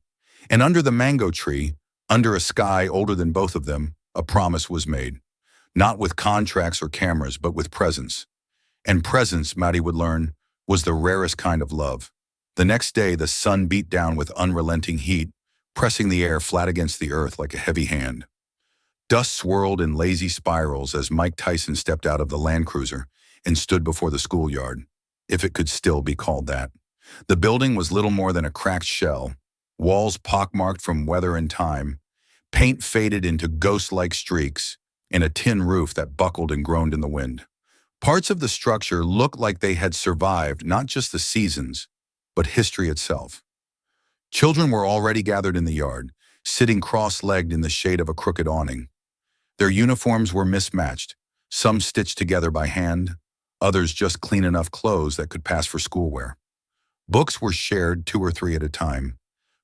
And under the mango tree, under a sky older than both of them, a promise was made. Not with contracts or cameras, but with presence. And presence, Matty would learn, was the rarest kind of love. The next day, the sun beat down with unrelenting heat, pressing the air flat against the earth like a heavy hand. Dust swirled in lazy spirals as Mike Tyson stepped out of the Land Cruiser and stood before the schoolyard, if it could still be called that. The building was little more than a cracked shell, walls pockmarked from weather and time, paint faded into ghost-like streaks, and a tin roof that buckled and groaned in the wind. Parts of the structure looked like they had survived not just the seasons, but history itself. Children were already gathered in the yard, sitting cross-legged in the shade of a crooked awning. Their uniforms were mismatched, some stitched together by hand, others just clean enough clothes that could pass for schoolwear. Books were shared 2 or 3 at a time,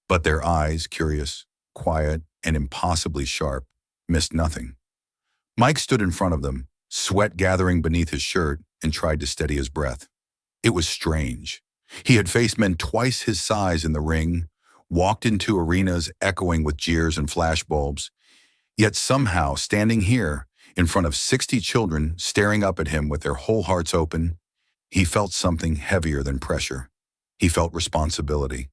but their eyes, curious, quiet, and impossibly sharp, missed nothing. Mike stood in front of them, sweat gathering beneath his shirt, and tried to steady his breath. It was strange. He had faced men twice his size in the ring, walked into arenas echoing with jeers and flashbulbs, yet somehow standing here, in front of 60 children staring up at him with their whole hearts open, he felt something heavier than pressure. He felt responsibility.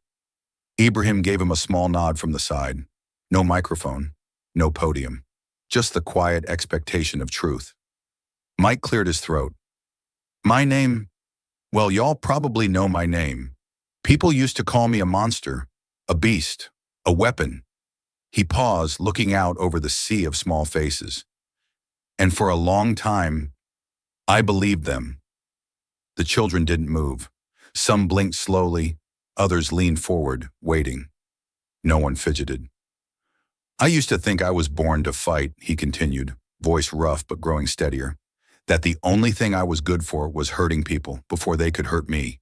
Ibrahim gave him a small nod from the side. No microphone, no podium, just the quiet expectation of truth. Mike cleared his throat. "My name, well, y'all probably know my name. People used to call me a monster, A beast. A weapon. He paused, looking out over the sea of small faces. And for a long time, I believed them. The children didn't move. Some blinked slowly, others leaned forward, waiting. No one fidgeted. I used to think I was born to fight, he continued, voice rough but growing steadier. That the only thing I was good for was hurting people before they could hurt me.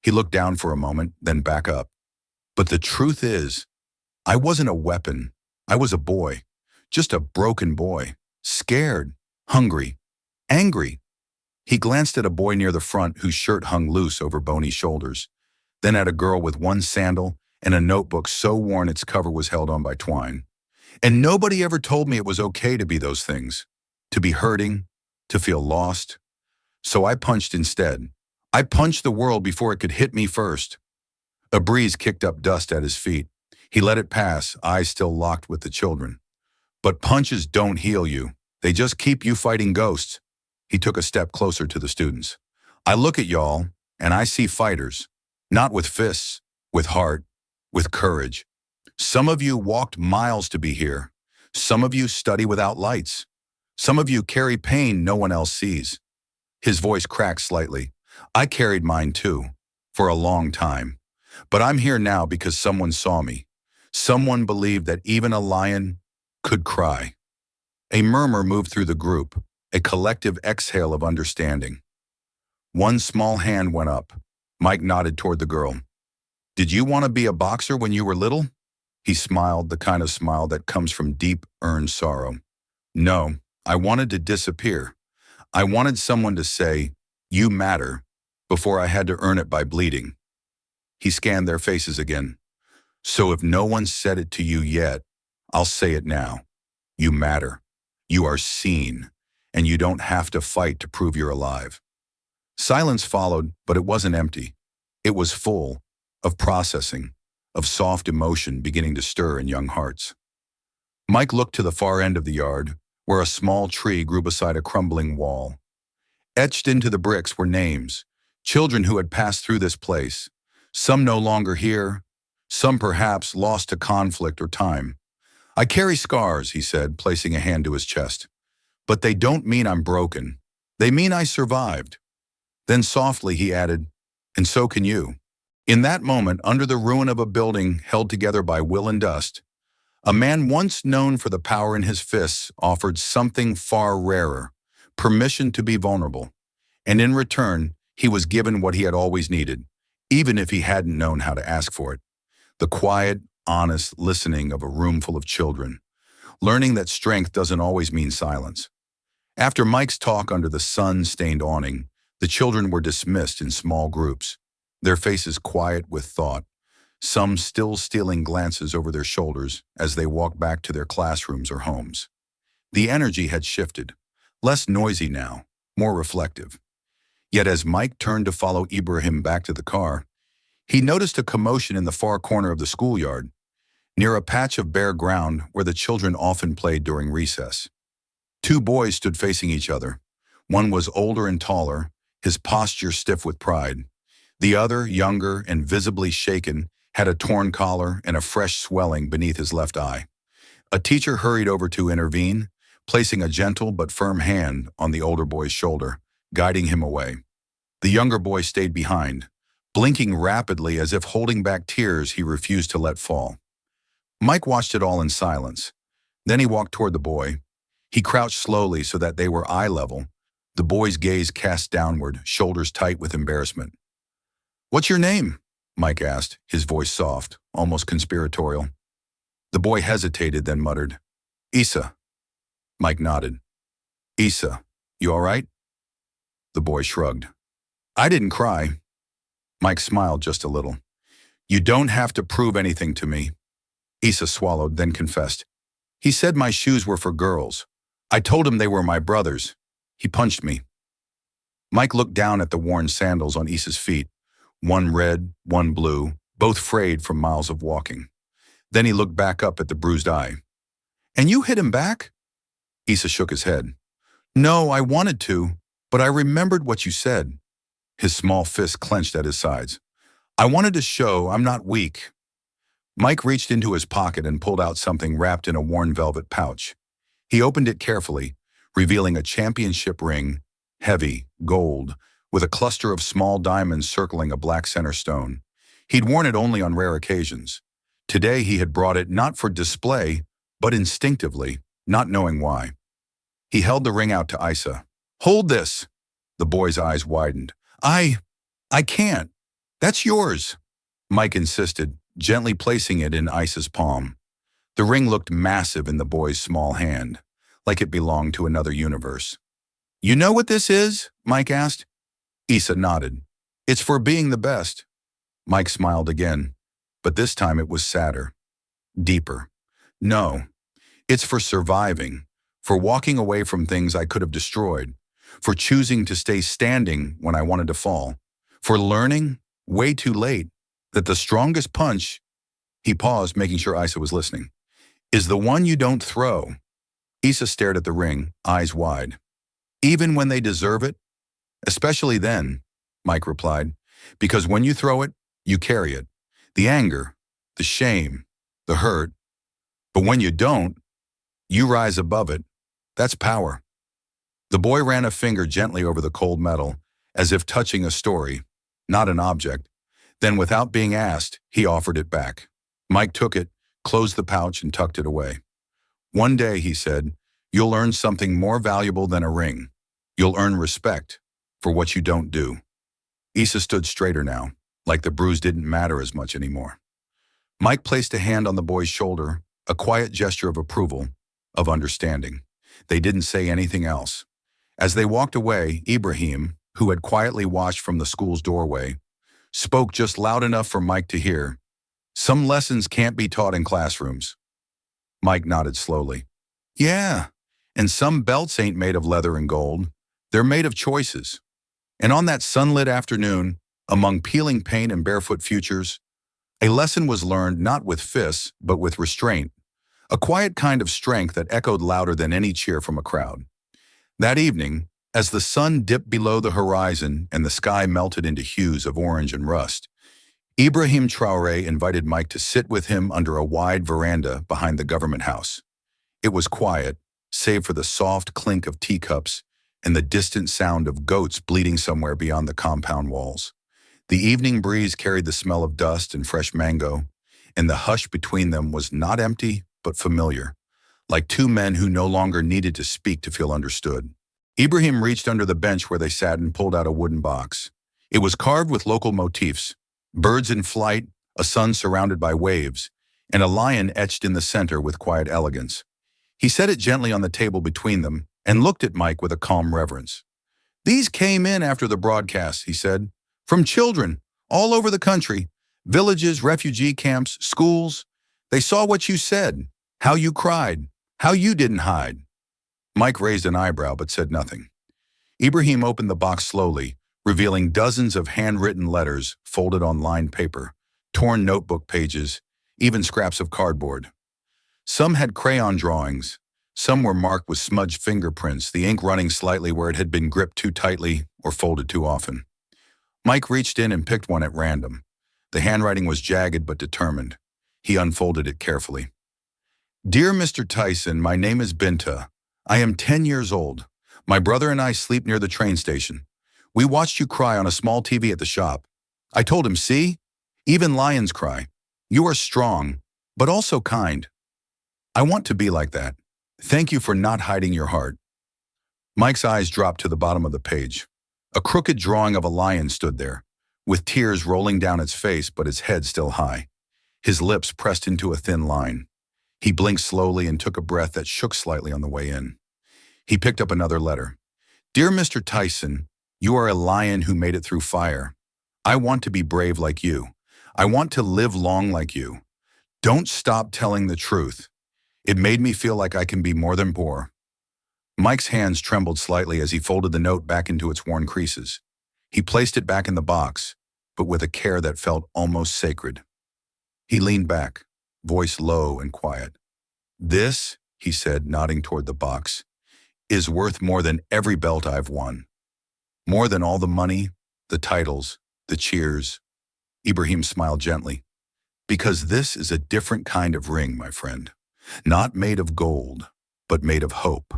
He looked down for a moment, then back up. But the truth is, I wasn't a weapon. I was a boy. Just a broken boy. Scared, hungry, angry. He glanced at a boy near the front whose shirt hung loose over bony shoulders, then at a girl with one sandal and a notebook so worn its cover was held on by twine. And nobody ever told me it was okay to be those things, to be hurting, to feel lost. So I punched instead. I punched the world before it could hit me first. A breeze kicked up dust at his feet. He let it pass, eyes still locked with the children. But punches don't heal you. They just keep you fighting ghosts. He took a step closer to the students. I look at y'all, and I see fighters. Not with fists, with heart, with courage. Some of you walked miles to be here. Some of you study without lights. Some of you carry pain no one else sees. His voice cracked slightly. I carried mine too, for a long time. But I'm here now because someone saw me. Someone believed that even a lion could cry. A murmur moved through the group, a collective exhale of understanding. One small hand went up. Mike nodded toward the girl. Did you want to be a boxer when you were little? He smiled, the kind of smile that comes from deep, earned sorrow. No, I wanted to disappear. I wanted someone to say, "You matter," before I had to earn it by bleeding. He scanned their faces again. So if no one said it to you yet, I'll say it now. You matter. You are seen, and you don't have to fight to prove you're alive. Silence followed, but it wasn't empty. It was full of processing, of soft emotion beginning to stir in young hearts. Mike looked to the far end of the yard, where a small tree grew beside a crumbling wall. Etched into the bricks were names, children who had passed through this place, some no longer here, some perhaps lost to conflict or time. I carry scars, he said, placing a hand to his chest. But they don't mean I'm broken. They mean I survived. Then softly he added, and so can you. In that moment, under the ruin of a building held together by will and dust, a man once known for the power in his fists offered something far rarer, permission to be vulnerable. And in return, he was given what he had always needed, even if he hadn't known how to ask for it. The quiet, honest listening of a room full of children, learning that strength doesn't always mean silence. After Mike's talk under the sun-stained awning, the children were dismissed in small groups, their faces quiet with thought, some still stealing glances over their shoulders as they walked back to their classrooms or homes. The energy had shifted, less noisy now, more reflective. Yet as Mike turned to follow Ibrahim back to the car, he noticed a commotion in the far corner of the schoolyard, near a patch of bare ground where the children often played during recess. Two boys stood facing each other. One was older and taller, his posture stiff with pride. The other, younger and visibly shaken, had a torn collar and a fresh swelling beneath his left eye. A teacher hurried over to intervene, placing a gentle but firm hand on the older boy's shoulder, guiding him away. The younger boy stayed behind, blinking rapidly as if holding back tears he refused to let fall. Mike watched it all in silence. Then he walked toward the boy. He crouched slowly so that they were eye level, the boy's gaze cast downward, shoulders tight with embarrassment. "What's your name?" Mike asked, his voice soft, almost conspiratorial. The boy hesitated, then muttered, "Issa." Mike nodded. "Issa, you all right?" The boy shrugged. "I didn't cry." Mike smiled just a little. "You don't have to prove anything to me." Issa swallowed, then confessed. "He said my shoes were for girls. I told him they were my brother's. He punched me." Mike looked down at the worn sandals on Issa's feet, one red, one blue, both frayed from miles of walking. Then he looked back up at the bruised eye. "And you hit him back?" Issa shook his head. "No, I wanted to, but I remembered what you said." His small fist clenched at his sides. "I wanted to show I'm not weak." Mike reached into his pocket and pulled out something wrapped in a worn velvet pouch. He opened it carefully, revealing a championship ring, heavy, gold, with a cluster of small diamonds circling a black center stone. He'd worn it only on rare occasions. Today he had brought it not for display, but instinctively, not knowing why. He held the ring out to Isa. "Hold this." The boy's eyes widened. I can't. That's yours," Mike insisted, gently placing it in Isa's palm. The ring looked massive in the boy's small hand, like it belonged to another universe. "You know what this is?" Mike asked. Isa nodded. "It's for being the best." Mike smiled again, but this time it was sadder, deeper. "No, it's for surviving, for walking away from things I could have destroyed, for choosing to stay standing when I wanted to fall, for learning, way too late, that the strongest punch," he paused, making sure Isa was listening, "is the one you don't throw." Isa stared at the ring, eyes wide. "Even when they deserve it?" "Especially then," Mike replied, "because when you throw it, you carry it. The anger, the shame, the hurt. But when you don't, you rise above it. That's power." The boy ran a finger gently over the cold metal, as if touching a story, not an object. Then, without being asked, he offered it back. Mike took it, closed the pouch, and tucked it away. "One day," he said, "you'll earn something more valuable than a ring. You'll earn respect for what you don't do." Isa stood straighter now, like the bruise didn't matter as much anymore. Mike placed a hand on the boy's shoulder, a quiet gesture of approval, of understanding. They didn't say anything else. As they walked away, Ibrahim, who had quietly watched from the school's doorway, spoke just loud enough for Mike to hear. "Some lessons can't be taught in classrooms." Mike nodded slowly. "Yeah, and some belts ain't made of leather and gold. They're made of choices." And on that sunlit afternoon, among peeling paint and barefoot futures, a lesson was learned not with fists, but with restraint, a quiet kind of strength that echoed louder than any cheer from a crowd. That evening, as the sun dipped below the horizon and the sky melted into hues of orange and rust, Ibrahim Traoré invited Mike to sit with him under a wide veranda behind the government house. It was quiet, save for the soft clink of teacups and the distant sound of goats bleating somewhere beyond the compound walls. The evening breeze carried the smell of dust and fresh mango, and the hush between them was not empty, but familiar, like two men who no longer needed to speak to feel understood. Ibrahim reached under the bench where they sat and pulled out a wooden box. It was carved with local motifs: birds in flight, a sun surrounded by waves, and a lion etched in the center with quiet elegance. He set it gently on the table between them and looked at Mike with a calm reverence. "These came in after the broadcast," he said, "from children all over the country, villages, refugee camps, schools. They saw what you said, how you cried, how you didn't hide." Mike raised an eyebrow but said nothing. Ibrahim opened the box slowly, revealing dozens of handwritten letters folded on lined paper, torn notebook pages, even scraps of cardboard. Some had crayon drawings. Some were marked with smudged fingerprints, the ink running slightly where it had been gripped too tightly or folded too often. Mike reached in and picked one at random. The handwriting was jagged but determined. He unfolded it carefully. "Dear Mr. Tyson, my name is Binta. I am 10 years old. My brother and I sleep near the train station. We watched you cry on a small TV at the shop. I told him, see? Even lions cry. You are strong, but also kind. I want to be like that. Thank you for not hiding your heart." Mike's eyes dropped to the bottom of the page. A crooked drawing of a lion stood there, with tears rolling down its face but its head still high. His lips pressed into a thin line. He blinked slowly and took a breath that shook slightly on the way in. He picked up another letter. "Dear Mr. Tyson, you are a lion who made it through fire. I want to be brave like you. I want to live long like you. Don't stop telling the truth. It made me feel like I can be more than poor." Mike's hands trembled slightly as he folded the note back into its worn creases. He placed it back in the box, but with a care that felt almost sacred. He leaned back, voice low and quiet. "This," he said, nodding toward the box, "is worth more than every belt I've won. More than all the money, the titles, the cheers." Ibrahim smiled gently. Because this is a different kind of ring, my friend. Not made of gold, but made of hope.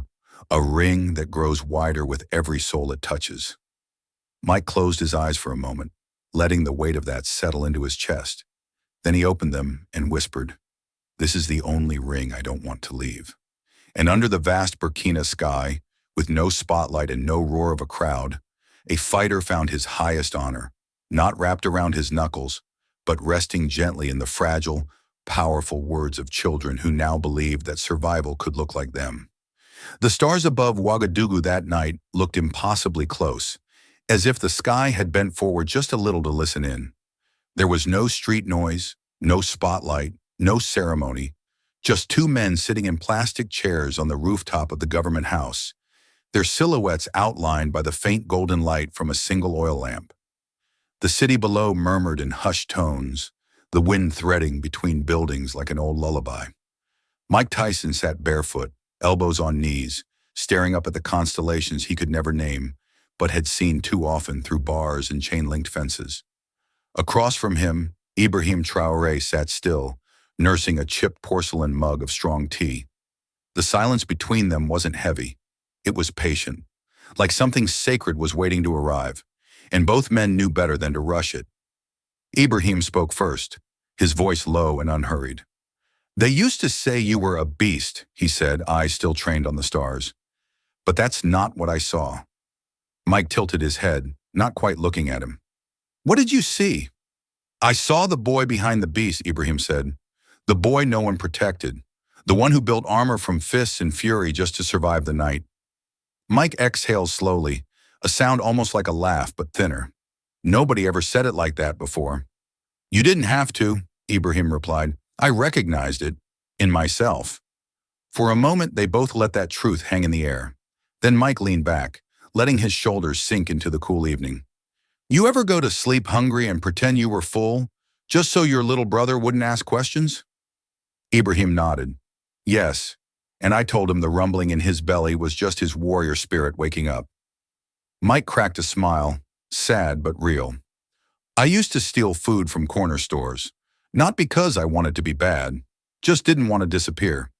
A ring that grows wider with every soul it touches. Mike closed his eyes for a moment, letting the weight of that settle into his chest. Then he opened them and whispered, "This is the only ring I don't want to leave." And under the vast Burkina sky, with no spotlight and no roar of a crowd, a fighter found his highest honor, not wrapped around his knuckles, but resting gently in the fragile, powerful words of children who now believed that survival could look like them. The stars above Ouagadougou that night looked impossibly close, as if the sky had bent forward just a little to listen in. There was no street noise, no spotlight, no ceremony, just two men sitting in plastic chairs on the rooftop of the government house, their silhouettes outlined by the faint golden light from a single oil lamp. The city below murmured in hushed tones, the wind threading between buildings like an old lullaby. Mike Tyson sat barefoot, elbows on knees, staring up at the constellations he could never name, but had seen too often through bars and chain-linked fences. Across from him, Ibrahim Traoré sat still, nursing a chipped porcelain mug of strong tea. The silence between them wasn't heavy. It was patient, like something sacred was waiting to arrive, and both men knew better than to rush it. Ibrahim spoke first, his voice low and unhurried. "They used to say you were a beast," he said, eyes still trained on the stars. "But that's not what I saw." Mike tilted his head, not quite looking at him. "What did you see?" "I saw the boy behind the beast," Ibrahim said. "The boy no one protected. The one who built armor from fists and fury just to survive the night." Mike exhaled slowly, a sound almost like a laugh, but thinner. "Nobody ever said it like that before." "You didn't have to," Ibrahim replied. "I recognized it in myself." For a moment, they both let that truth hang in the air. Then Mike leaned back, letting his shoulders sink into the cool evening. "You ever go to sleep hungry and pretend you were full, just so your little brother wouldn't ask questions?" Ibrahim nodded. "Yes," and I told him the rumbling in his belly was just his warrior spirit waking up. Mike cracked a smile, sad but real. "I used to steal food from corner stores, not because I wanted to be bad, just didn't want to disappear.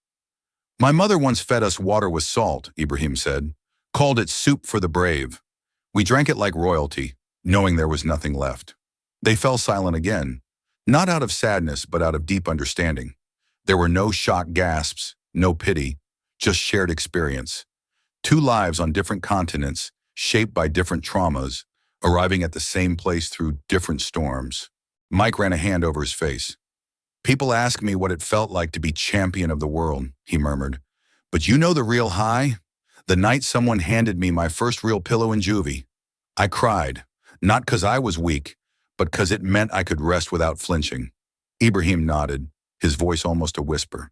My mother once fed us water with salt," Ibrahim said, "called it soup for the brave. We drank it like royalty, knowing there was nothing left." They fell silent again, not out of sadness but out of deep understanding. There were no shocked gasps, no pity, just shared experience. Two lives on different continents, shaped by different traumas, arriving at the same place through different storms. Mike ran a hand over his face. "People ask me what it felt like to be champion of the world," he murmured. "But you know the real high? The night someone handed me my first real pillow in juvie. I cried, not because I was weak, but because it meant I could rest without flinching." Ibrahim nodded, his voice almost a whisper.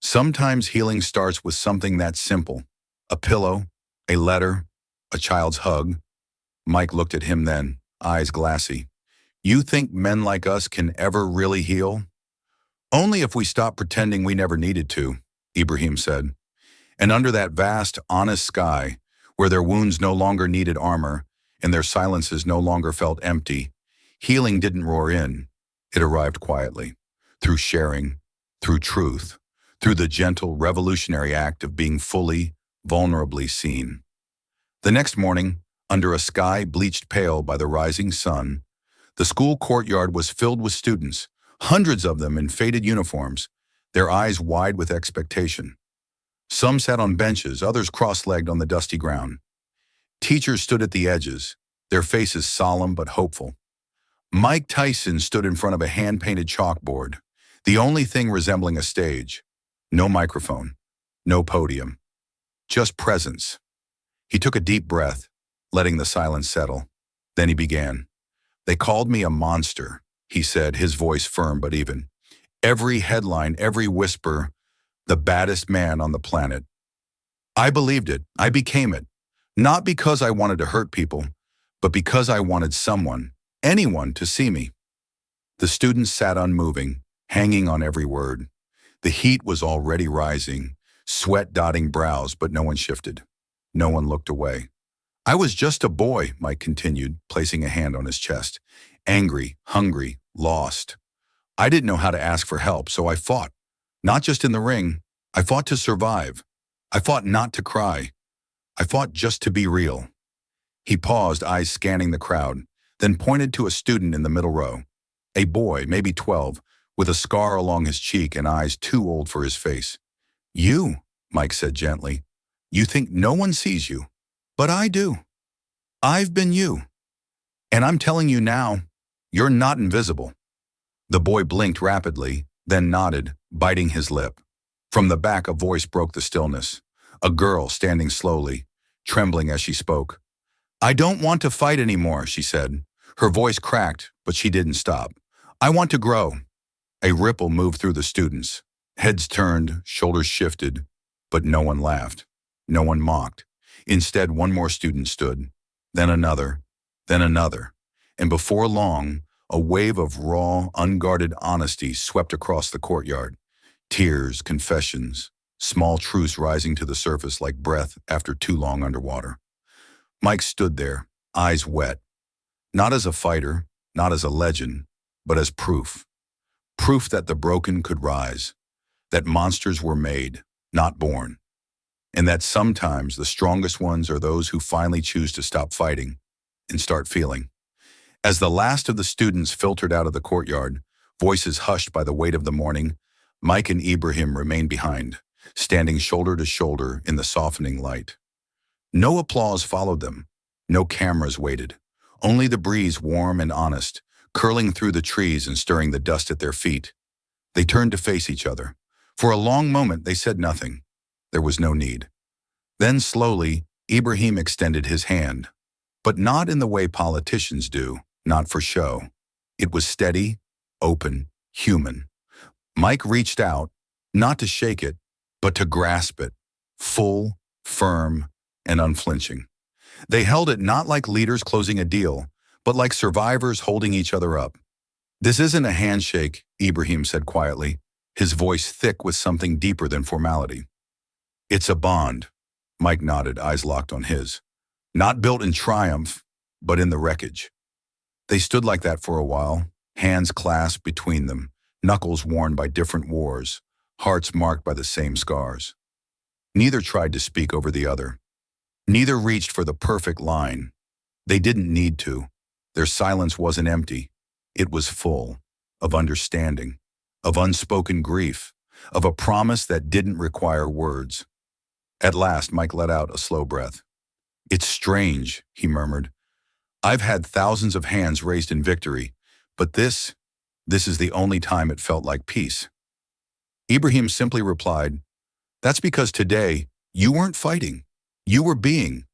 "Sometimes healing starts with something that simple. A pillow, a letter, a child's hug." Mike looked at him then, eyes glassy. "You think men like us can ever really heal?" "Only if we stop pretending we never needed to," Ibrahim said. And under that vast, honest sky, where their wounds no longer needed armor and their silences no longer felt empty, healing didn't roar in. It arrived quietly, through sharing, through truth, through the gentle, revolutionary act of being fully, vulnerably seen. The next morning, under a sky bleached pale by the rising sun, the school courtyard was filled with students, hundreds of them in faded uniforms, their eyes wide with expectation. Some sat on benches, others cross-legged on the dusty ground. Teachers stood at the edges, their faces solemn but hopeful. Mike Tyson stood in front of a hand-painted chalkboard, the only thing resembling a stage. No microphone, no podium, just presence. He took a deep breath, letting the silence settle. Then he began. "They called me a monster," he said, his voice firm but even. "Every headline, every whisper, the baddest man on the planet. I believed it. I became it. Not because I wanted to hurt people, but because I wanted someone, anyone, to see me." The students sat unmoving, hanging on every word. The heat was already rising, sweat dotting brows, but no one shifted. No one looked away. "I was just a boy," Mike continued, placing a hand on his chest. "Angry, hungry, lost. I didn't know how to ask for help, so I fought. Not just in the ring, I fought to survive. I fought not to cry. I fought just to be real. He paused, eyes scanning the crowd, then pointed to a student in the middle row. A boy, maybe 12, with a scar along his cheek and eyes too old for his face. You, Mike said gently. You think no one sees you, but I do. I've been you. And I'm telling you now, you're not invisible. The boy blinked rapidly, then nodded, biting his lip. From the back, a voice broke the stillness. A girl standing slowly, trembling as she spoke. I don't want to fight anymore, she said. Her voice cracked, but she didn't stop. I want to grow. A ripple moved through the students. Heads turned, shoulders shifted, but no one laughed. No one mocked. Instead, one more student stood, then another, and before long, a wave of raw, unguarded honesty swept across the courtyard. Tears, confessions, small truths rising to the surface like breath after too long underwater. Mike stood there, eyes wet, not as a fighter, not as a legend, but as proof. Proof that the broken could rise, that monsters were made, not born, and that sometimes the strongest ones are those who finally choose to stop fighting and start feeling. As the last of the students filtered out of the courtyard, voices hushed by the weight of the morning, Mike and Ibrahim remained behind, standing shoulder to shoulder in the softening light. No applause followed them. No cameras waited. Only the breeze, warm and honest, curling through the trees and stirring the dust at their feet. They turned to face each other. For a long moment, they said nothing. There was no need. Then slowly, Ibrahim extended his hand, but not in the way politicians do, not for show. It was steady, open, human. Mike reached out, not to shake it, but to grasp it, full, firm, and unflinching. They held it not like leaders closing a deal, but like survivors holding each other up. This isn't a handshake, Ibrahim said quietly, his voice thick with something deeper than formality. It's a bond, Mike nodded, eyes locked on his. Not built in triumph, but in the wreckage. They stood like that for a while, hands clasped between them, knuckles worn by different wars, hearts marked by the same scars. Neither tried to speak over the other. Neither reached for the perfect line. They didn't need to. Their silence wasn't empty. It was full of understanding, of unspoken grief, of a promise that didn't require words. At last, Mike let out a slow breath. It's strange, he murmured. I've had thousands of hands raised in victory, but this is the only time it felt like peace. Ibrahim simply replied, that's because today you weren't fighting, you were being.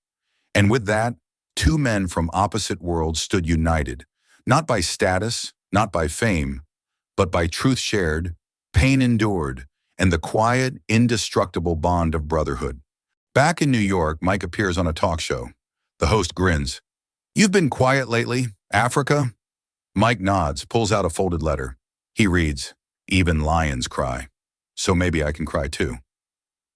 And with that, two men from opposite worlds stood united, not by status, not by fame, but by truth shared, pain endured, and the quiet, indestructible bond of brotherhood. Back in New York, Mike appears on a talk show. The host grins. You've been quiet lately, Africa? Mike nods, pulls out a folded letter. He reads, even lions cry. So maybe I can cry too.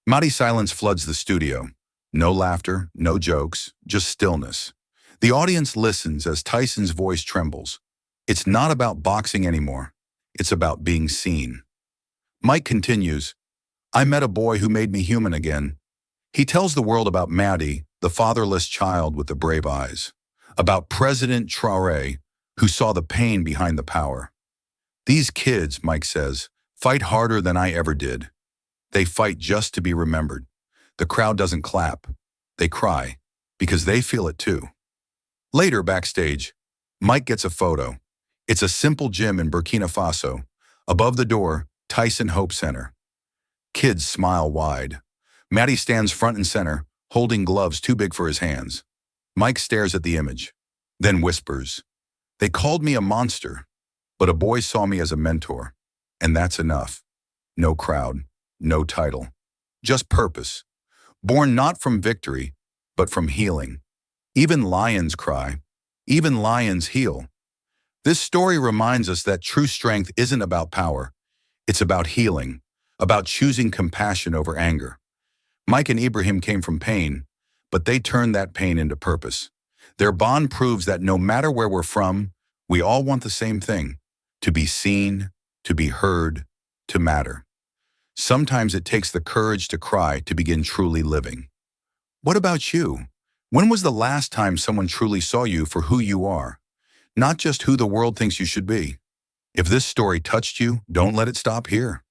Mighty silence floods the studio. No laughter, no jokes, just stillness. The audience listens as Tyson's voice trembles. It's not about boxing anymore. It's about being seen. Mike continues, I met a boy who made me human again. He tells the world about Maddie, the fatherless child with the brave eyes. About President Traoré, who saw the pain behind the power. These kids, Mike says, fight harder than I ever did. They fight just to be remembered. The crowd doesn't clap. They cry, because they feel it too. Later, backstage, Mike gets a photo. It's a simple gym in Burkina Faso. Above the door, Tyson Hope Center. Kids smile wide. Maddie stands front and center, holding gloves too big for his hands. Mike stares at the image, then whispers, they called me a monster, but a boy saw me as a mentor, and that's enough. No crowd, no title, just purpose. Born not from victory, but from healing. Even lions cry, even lions heal. This story reminds us that true strength isn't about power. It's about healing, about choosing compassion over anger. Mike and Ibrahim came from pain, but they turned that pain into purpose. Their bond proves that no matter where we're from, we all want the same thing, to be seen, to be heard, to matter. Sometimes it takes the courage to cry to begin truly living. What about you? When was the last time someone truly saw you for who you are, not just who the world thinks you should be? If this story touched you, don't let it stop here.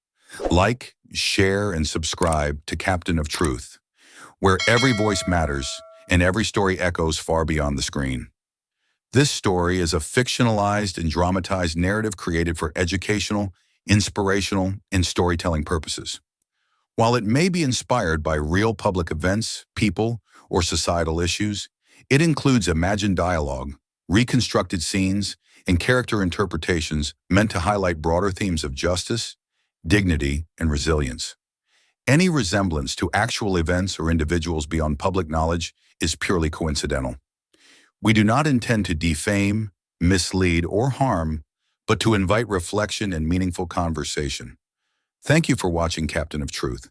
Like, share, and subscribe to Captain of Truth, where every voice matters and every story echoes far beyond the screen. This story is a fictionalized and dramatized narrative created for educational, inspirational, and storytelling purposes. While it may be inspired by real public events, people, or societal issues, it includes imagined dialogue, reconstructed scenes, and character interpretations meant to highlight broader themes of justice, dignity, and resilience. Any resemblance to actual events or individuals beyond public knowledge is purely coincidental. We do not intend to defame, mislead, or harm, but to invite reflection and meaningful conversation. Thank you for watching Captain of Truth.